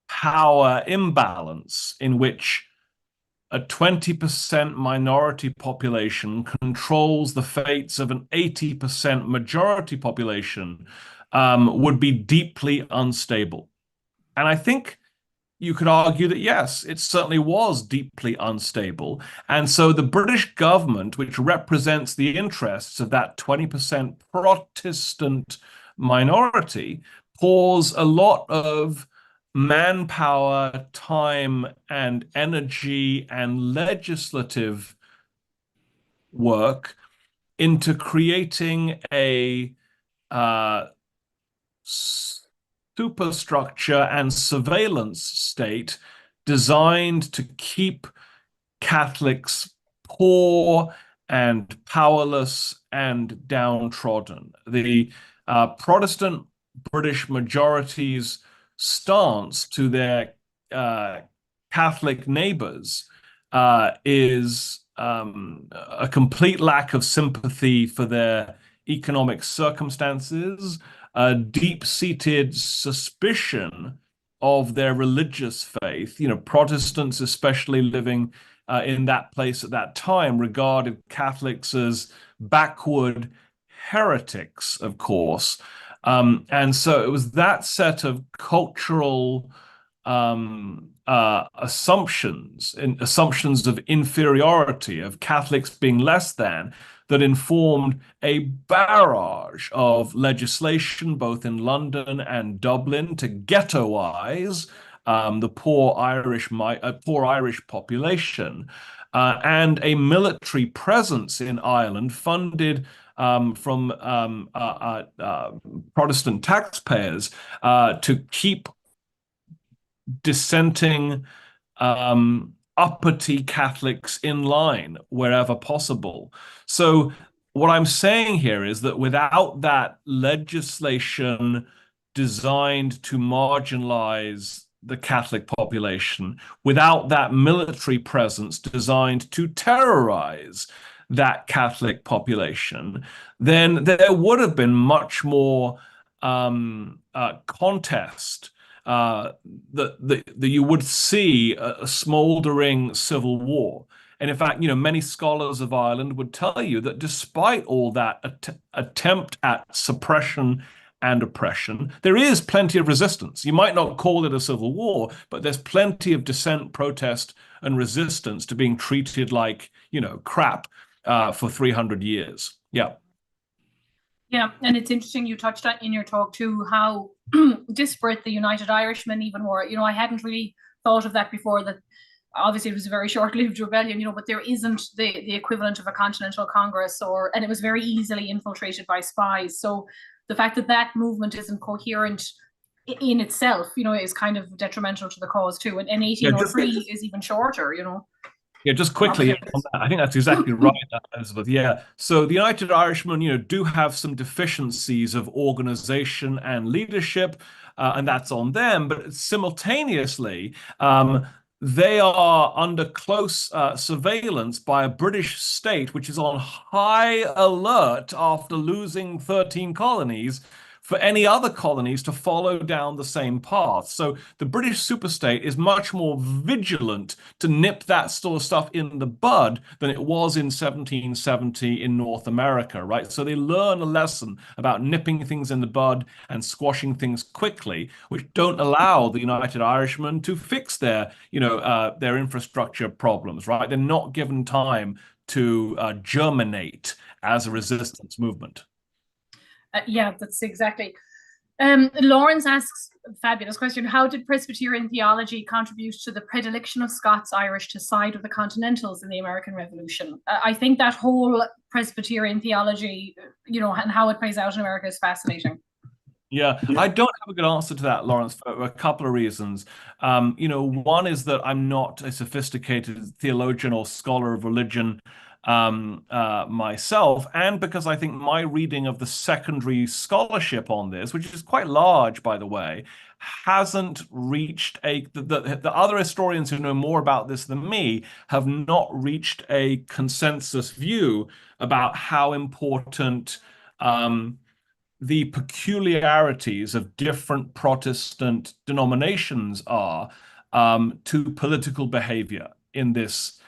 power imbalance in which a 20% minority population controls the fates of an 80% majority population would be deeply unstable. And I think you could argue that, yes, it certainly was deeply unstable. And so the British government, which represents the interests of that 20% Protestant minority, pours a lot of manpower, time, and energy and legislative work into creating a superstructure and surveillance state designed to keep Catholics poor and powerless and downtrodden. The Protestant British majority's stance to their Catholic neighbors is a complete lack of sympathy for their economic circumstances, a deep-seated suspicion of their religious faith. Protestants, especially living in that place at that time, regarded Catholics as backward heretics, of course. And so it was that set of cultural assumptions of inferiority, of Catholics being less than, that informed a barrage of legislation, both in London and Dublin, to ghettoize the poor Irish population, and a military presence in Ireland funded from Protestant taxpayers to keep dissenting uppity Catholics in line wherever possible. So what I'm saying here is that without that legislation designed to marginalize the Catholic population, without that military presence designed to terrorize that Catholic population, then there would have been much more contest, that you would see a smoldering civil war. And in fact, many scholars of Ireland would tell you that despite all that attempt at suppression and oppression, there is plenty of resistance. You might not call it a civil war, but there's plenty of dissent, protest, and resistance to being treated like, crap for 300 years. Yeah. Yeah, and it's interesting you touched on in your talk too how disparate the United Irishmen even were. I hadn't really thought of that before, that obviously it was a very short-lived rebellion, but there isn't the equivalent of a Continental Congress, and it was very easily infiltrated by spies. So the fact that that movement isn't coherent in itself, is kind of detrimental to the cause too. And 1803 is even shorter, Yeah, just quickly on that, I think that's exactly right, Elizabeth. Yeah. So the United Irishmen, do have some deficiencies of organization and leadership, and that's on them. But simultaneously, they are under close surveillance by a British state, which is on high alert after losing 13 colonies, for any other colonies to follow down the same path. So the British superstate is much more vigilant to nip that sort of stuff in the bud than it was in 1770 in North America, right? So they learn a lesson about nipping things in the bud and squashing things quickly, which don't allow the United Irishmen to fix their infrastructure problems, right? They're not given time to germinate as a resistance movement. Yeah, that's exactly. Lawrence asks a fabulous question. How did Presbyterian theology contribute to the predilection of Scots-Irish to side with the Continentals in the American Revolution? I think that whole Presbyterian theology, and how it plays out in America is fascinating. Yeah, I don't have a good answer to that, Lawrence, for a couple of reasons. One is that I'm not a sophisticated theologian or scholar of religion myself, and because I think my reading of the secondary scholarship on this, which is quite large, by the way, hasn't reached the other historians who know more about this than me have not reached a consensus view about how important the peculiarities of different Protestant denominations are to political behavior in this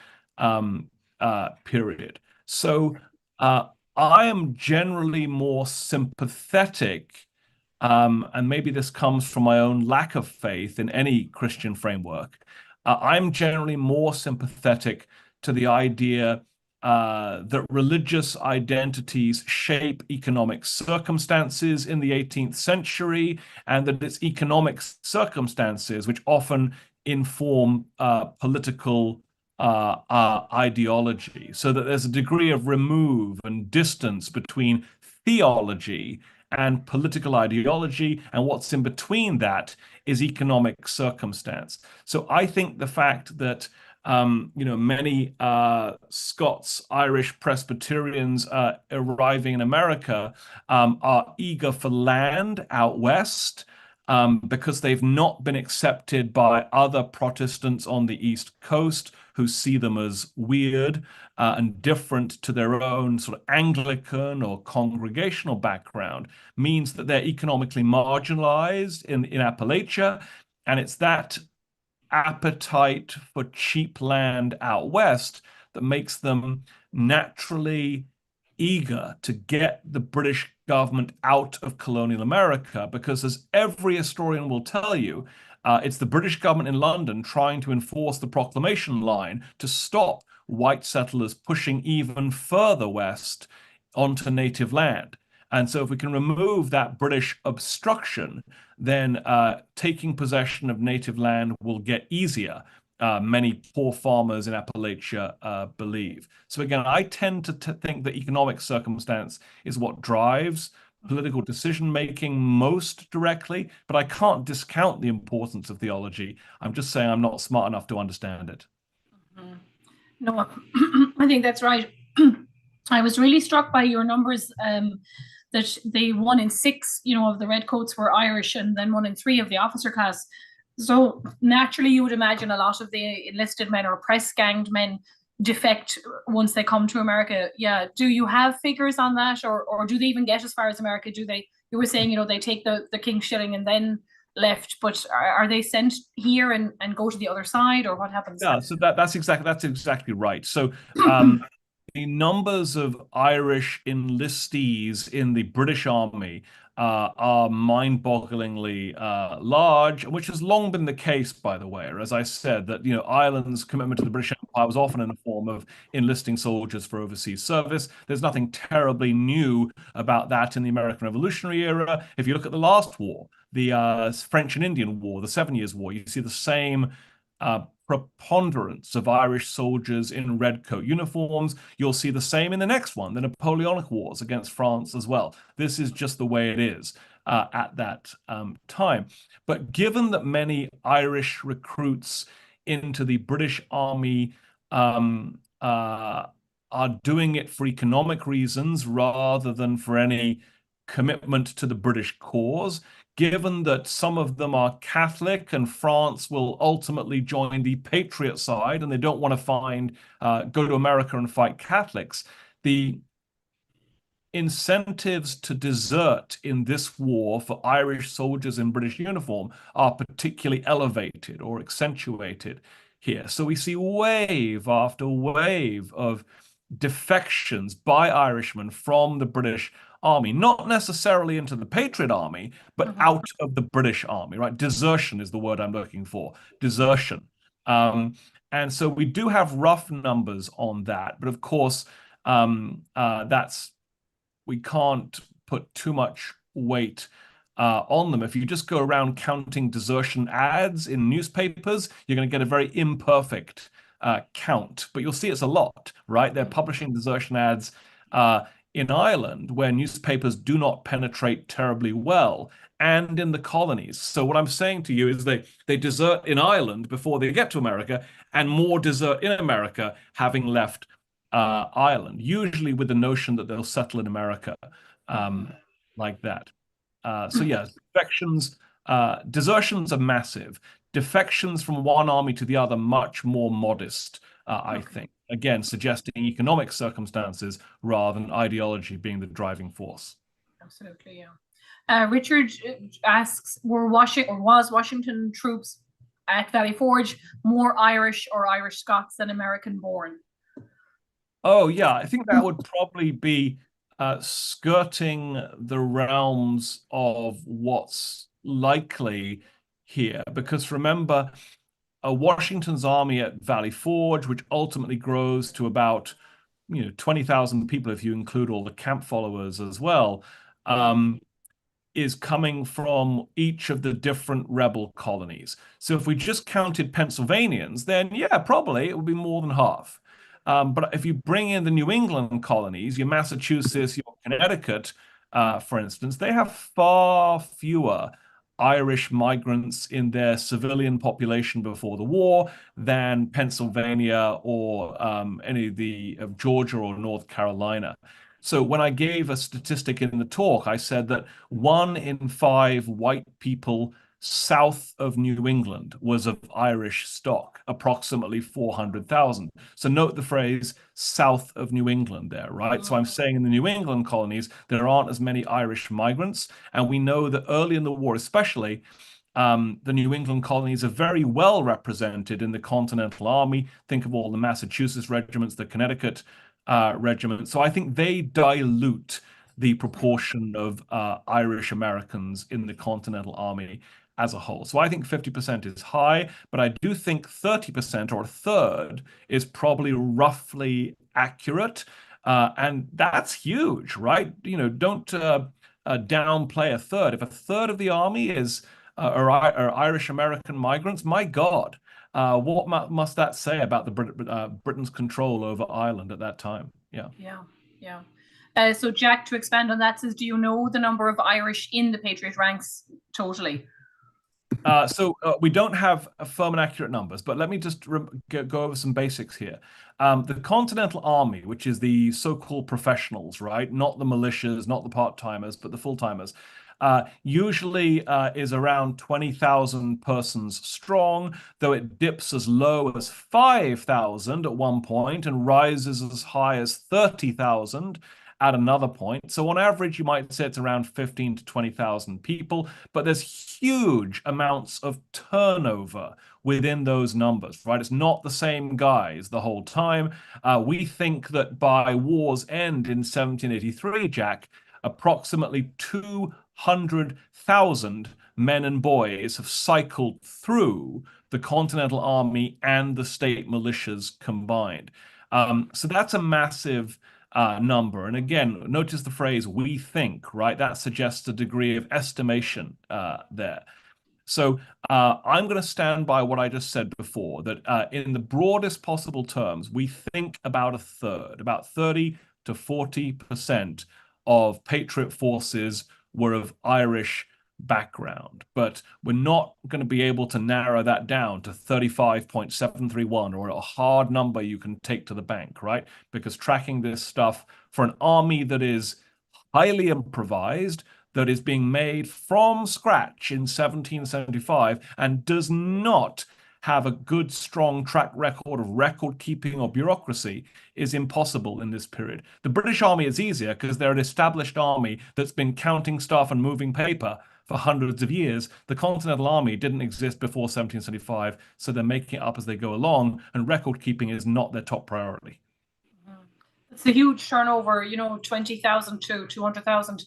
period. So I am generally more sympathetic, and maybe this comes from my own lack of faith in any Christian framework. I'm generally more sympathetic to the idea that religious identities shape economic circumstances in the 18th century, and that it's economic circumstances which often inform political ideology, so that there's a degree of remove and distance between theology and political ideology, and what's in between that is economic circumstance. So I think the fact that Many Scots, Irish Presbyterians arriving in America are eager for land out west because they've not been accepted by other Protestants on the East Coast who see them as weird and different to their own sort of Anglican or congregational background, means that they're economically marginalized in Appalachia. And it's that appetite for cheap land out west that makes them naturally eager to get the British government out of colonial America, because as every historian will tell you, it's the British government in London trying to enforce the proclamation line to stop white settlers pushing even further west onto native land. And so if we can remove that British obstruction, then taking possession of native land will get easier. Many poor farmers in Appalachia believe. So again, I tend to think that economic circumstance is what drives political decision making most directly, but I can't discount the importance of theology. I'm just saying I'm not smart enough to understand it. Mhm. No, I think that's right. I was really struck by your numbers, that the 1 in 6, of the redcoats were Irish, and then 1 in 3 of the officer class. So naturally, you would imagine a lot of the enlisted men or press ganged men defect once they come to America. Yeah. Do you have figures on that, or do they even get as far as America? Do they? You were saying, they take the King's shilling and then left, but are they sent here and go to the other side, or what happens? Yeah, so that's exactly right. So the numbers of Irish enlistees in the British Army are mind-bogglingly large, which has long been the case, by the way. Or as I said, that Ireland's commitment to the British Empire was often in the form of enlisting soldiers for overseas service. There's nothing terribly new about that in the American Revolutionary era. If you look at the last war, the French and Indian War, the 7 Years' War, you see the same preponderance of Irish soldiers in redcoat uniforms. You'll see the same in the next one, the Napoleonic Wars against France as well. This is just the way it is at that time. But given that many Irish recruits into the British Army are doing it for economic reasons rather than for any commitment to the British cause, given that some of them are Catholic and France will ultimately join the Patriot side and they don't want to go to America and fight Catholics, the incentives to desert in this war for Irish soldiers in British uniform are particularly elevated or accentuated here. So we see wave after wave of defections by Irishmen from the British Army, not necessarily into the Patriot Army, but out of the British Army, right? Desertion is the word I'm looking for. Desertion. And so we do have rough numbers on that, but of course, we can't put too much weight on them. If you just go around counting desertion ads in newspapers, you're going to get a very imperfect count, but you'll see it's a lot, right? They're publishing desertion ads in Ireland where newspapers do not penetrate terribly well, and in the colonies. So what I'm saying to you is they desert in Ireland before they get to America, and more desert in America having left Ireland, usually with the notion that they'll settle in America like that. So yeah, desertions are massive. Defections from one army to the other, much more modest, I think. Again, suggesting economic circumstances rather than ideology being the driving force. Absolutely, yeah. Richard asks, was Washington troops at Valley Forge more Irish or Irish Scots than American born? Oh, yeah, I think that would probably be skirting the realms of what's likely here. Because remember, Washington's army at Valley Forge, which ultimately grows to about 20,000 people if you include all the camp followers as well, is coming from each of the different rebel colonies. So if we just counted Pennsylvanians, then yeah, probably it would be more than half. But if you bring in the New England colonies, your Massachusetts, your Connecticut, for instance, they have far fewer Irish migrants in their civilian population before the war than Pennsylvania or any of the of Georgia or North Carolina. So when I gave a statistic in the talk, I said that 1 in 5 white people south of New England was of Irish stock, approximately 400,000. So note the phrase south of New England there, right? So I'm saying in the New England colonies, there aren't as many Irish migrants. And we know that early in the war, especially, the New England colonies are very well represented in the Continental Army. Think of all the Massachusetts regiments, the Connecticut regiment. So I think they dilute the proportion of Irish Americans in the Continental Army as a whole. So I think 50% is high, but I do think 30% or a third is probably roughly accurate. And that's huge, right? Don't downplay a third. If a third of the army are Irish American migrants, my God, what must that say about Britain's control over Ireland at that time? Yeah. Yeah, yeah. So Jack, to expand on that, says, do you know the number of Irish in the Patriot ranks totally? So we don't have firm and accurate numbers, but let me just go over some basics here. The Continental Army, which is the so-called professionals, right? Not the militias, not the part-timers, but the full-timers, usually is around 20,000 persons strong, though it dips as low as 5,000 at one point and rises as high as 30,000 at another point. So on average, you might say it's around 15 to 20,000 people, but there's huge amounts of turnover within those numbers, right? It's not the same guys the whole time. We think that by war's end in 1783, Jack, approximately 200,000 men and boys have cycled through the Continental Army and the state militias combined. So that's a massive number. And again, notice the phrase "we think," right? That suggests a degree of estimation there. So I'm going to stand by what I just said before, that in the broadest possible terms, we think about a third, about 30 to 40% of Patriot forces were of Irish background. But we're not going to be able to narrow that down to 35.731 or a hard number you can take to the bank, right? Because tracking this stuff for an army that is highly improvised, that is being made from scratch in 1775 and does not have a good, strong track record of record keeping or bureaucracy is impossible in this period. The British Army is easier because they're an established army that's been counting stuff and moving paper for hundreds of years. The Continental Army didn't exist before 1775, so they're making it up as they go along, and record keeping is not their top priority. It's a huge turnover, 20,000 to 200,000.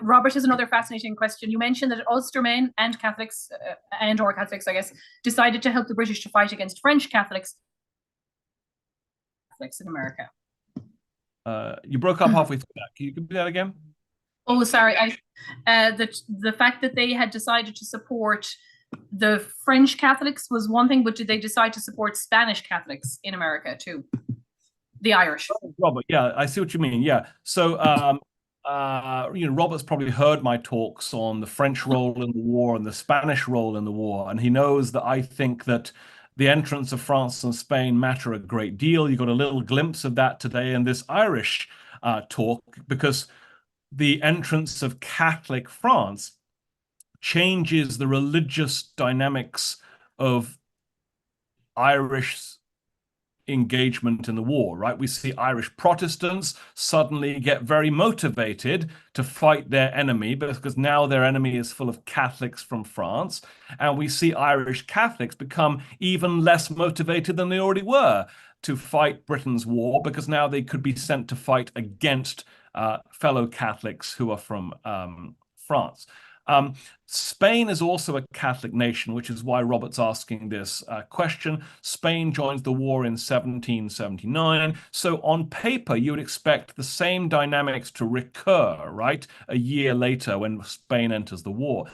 Robert has another fascinating question. You mentioned that Ulstermen and Catholics, or Catholics, I guess, decided to help the British to fight against French Catholics in America. You broke up halfway through that. Can you do that again? Oh, sorry. The fact that they had decided to support the French Catholics was one thing, but did they decide to support Spanish Catholics in America too? The Irish. Oh, Robert, yeah, I see what you mean. Yeah. So Robert's probably heard my talks on the French role in the war and the Spanish role in the war, and he knows that I think that the entrance of France and Spain matter a great deal. You got a little glimpse of that today in this Irish talk, because the entrance of Catholic France changes the religious dynamics of Irish engagement in the war, right? We see Irish Protestants suddenly get very motivated to fight their enemy because now their enemy is full of Catholics from France. And we see Irish Catholics become even less motivated than they already were to fight Britain's war, because now they could be sent to fight against fellow Catholics who are from France. Spain is also a Catholic nation, which is why Robert's asking this question. Spain joins the war in 1779. So on paper, you would expect the same dynamics to recur, right? A year later when Spain enters the war.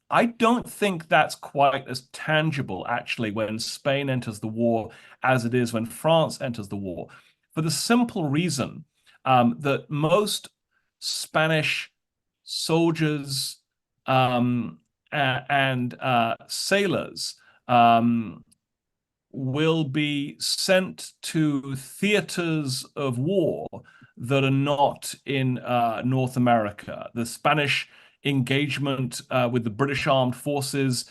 I don't think that's quite as tangible, actually, when Spain enters the war as it is when France enters the war, for the simple reason that most Spanish soldiers and sailors um, will be sent to theaters of war that are not in North America. The Spanish engagement with the British Armed Forces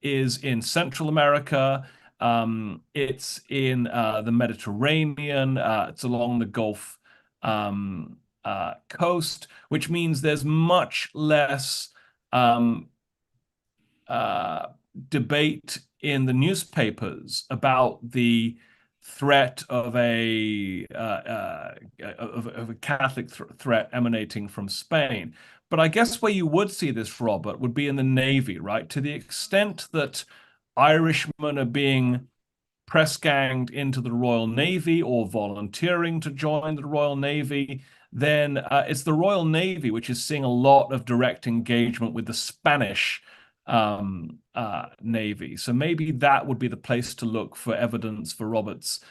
is in Central America. It's in the Mediterranean. It's along the Gulf coast, which means there's much less um, uh, debate in the newspapers about the threat of a Catholic threat emanating from Spain. But I guess where you would see this, Robert, would be in the Navy, right? To the extent that Irishmen are being press ganged into the Royal Navy or volunteering to join the Royal Navy, then it's the Royal Navy which is seeing a lot of direct engagement with the Spanish Navy. So maybe that would be the place to look for evidence for Robert's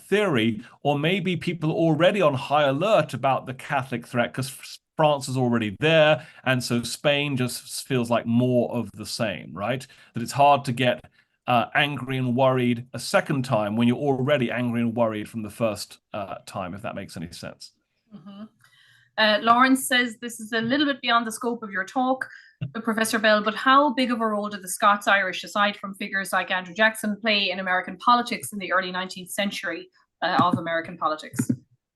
theory, or maybe people already on high alert about the Catholic threat because France is already there, and so Spain just feels like more of the same, right? That it's hard to get angry and worried a second time when you're already angry and worried from the first time, if that makes any sense. Mm-hmm. Lawrence says this is a little bit beyond the scope of your talk, Professor Bell, but how big of a role did the Scots-Irish, aside from figures like Andrew Jackson, play in American politics in the early 19th century of American politics?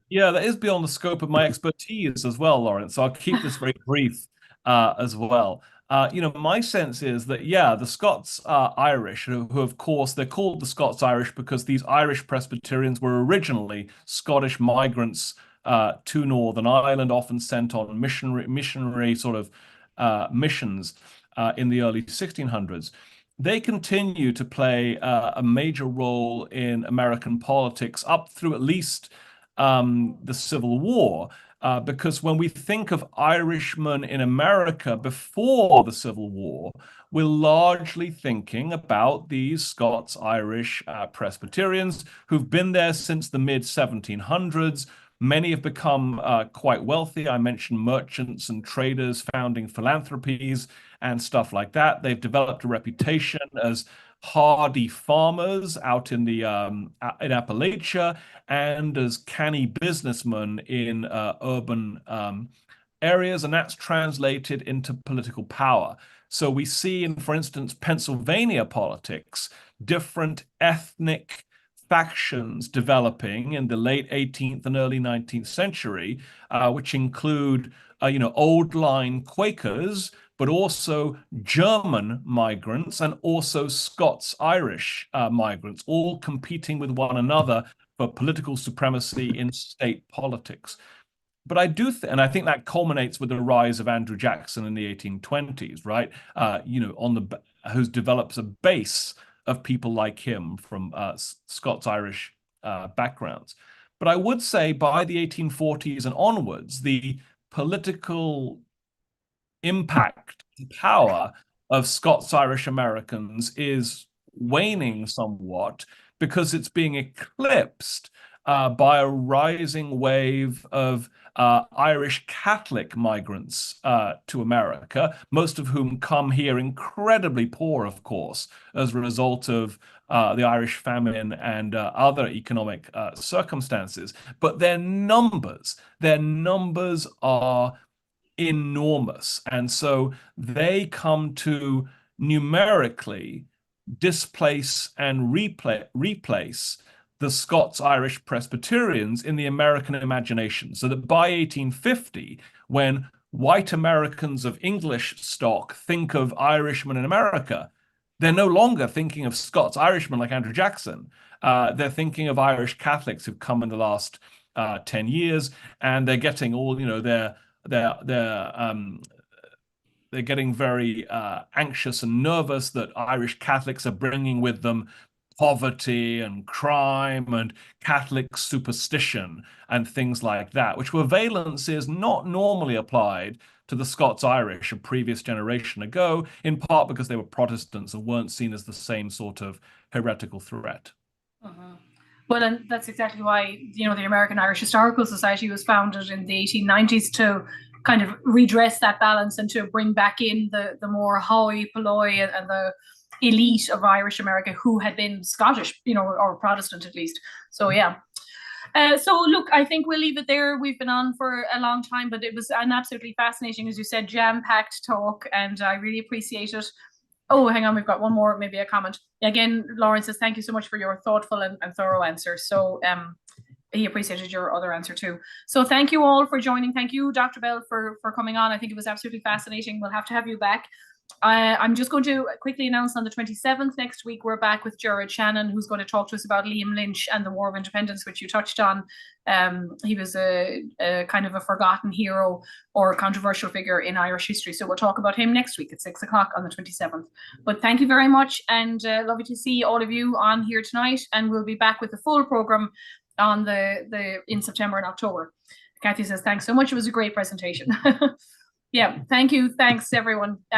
Yeah, that is beyond the scope of my expertise as well, Lawrence. So I'll keep this very brief as well. My sense is that, yeah, the Scots Irish, who of course they're called the Scots Irish because these Irish Presbyterians were originally Scottish migrants to Northern Ireland, often sent on missionary sort of missions in the early 1600s. They continue to play a major role in American politics up through at least the Civil War. Because when we think of Irishmen in America before the Civil War, we're largely thinking about these Scots-Irish Presbyterians who've been there since the mid 1700s. Many have become quite wealthy. I mentioned merchants and traders founding philanthropies and stuff like that. They've developed a reputation as hardy farmers out in Appalachia and as canny businessmen in urban areas, and that's translated into political power. So we see in, for instance, Pennsylvania politics, different ethnic factions developing in the late 18th and early 19th century, which include, old line Quakers, but also German migrants and also Scots-Irish migrants, all competing with one another for political supremacy in state politics. But I do, and I think that culminates with the rise of Andrew Jackson in the 1820s, right? Who develops a base of people like him from Scots-Irish backgrounds. But I would say by the 1840s and onwards, the political impact, power of Scots-Irish Americans is waning somewhat because it's being eclipsed by a rising wave of Irish Catholic migrants to America, most of whom come here incredibly poor, of course, as a result of the Irish famine and other economic circumstances. But their numbers are enormous. And so they come to numerically displace and replace the Scots-Irish Presbyterians in the American imagination. So that by 1850, when white Americans of English stock think of Irishmen in America, they're no longer thinking of Scots-Irishmen like Andrew Jackson. They're thinking of Irish Catholics who've come in the last 10 years, and they're getting all, they're getting very anxious and nervous that Irish Catholics are bringing with them poverty and crime and Catholic superstition and things like that, which were valences not normally applied to the Scots-Irish a previous generation ago, in part because they were Protestants and weren't seen as the same sort of heretical threat. Uh-huh. Well, and that's exactly why, the American Irish Historical Society was founded in the 1890s to kind of redress that balance and to bring back in the more hoi polloi and the elite of Irish America who had been Scottish, or Protestant at least. So yeah. So look, I think we'll leave it there. We've been on for a long time, but it was an absolutely fascinating, as you said, jam-packed talk, and I really appreciate it. Oh, hang on, we've got one more, maybe a comment. Again, Lauren says, thank you so much for your thoughtful and thorough answer. So he appreciated your other answer too. So thank you all for joining. Thank you, Dr. Bell, for coming on. I think it was absolutely fascinating. We'll have to have you back. I'm just going to quickly announce on the 27th next week, we're back with Jared Shannon, who's going to talk to us about Liam Lynch and the War of Independence, which you touched on. He was a kind of a forgotten hero or controversial figure in Irish history. So we'll talk about him next week at 6 o'clock on the 27th. But thank you very much, and lovely to see all of you on here tonight. And we'll be back with the full program on in September and October. Kathy says, thanks so much. It was a great presentation. Yeah, thank you. Thanks, everyone.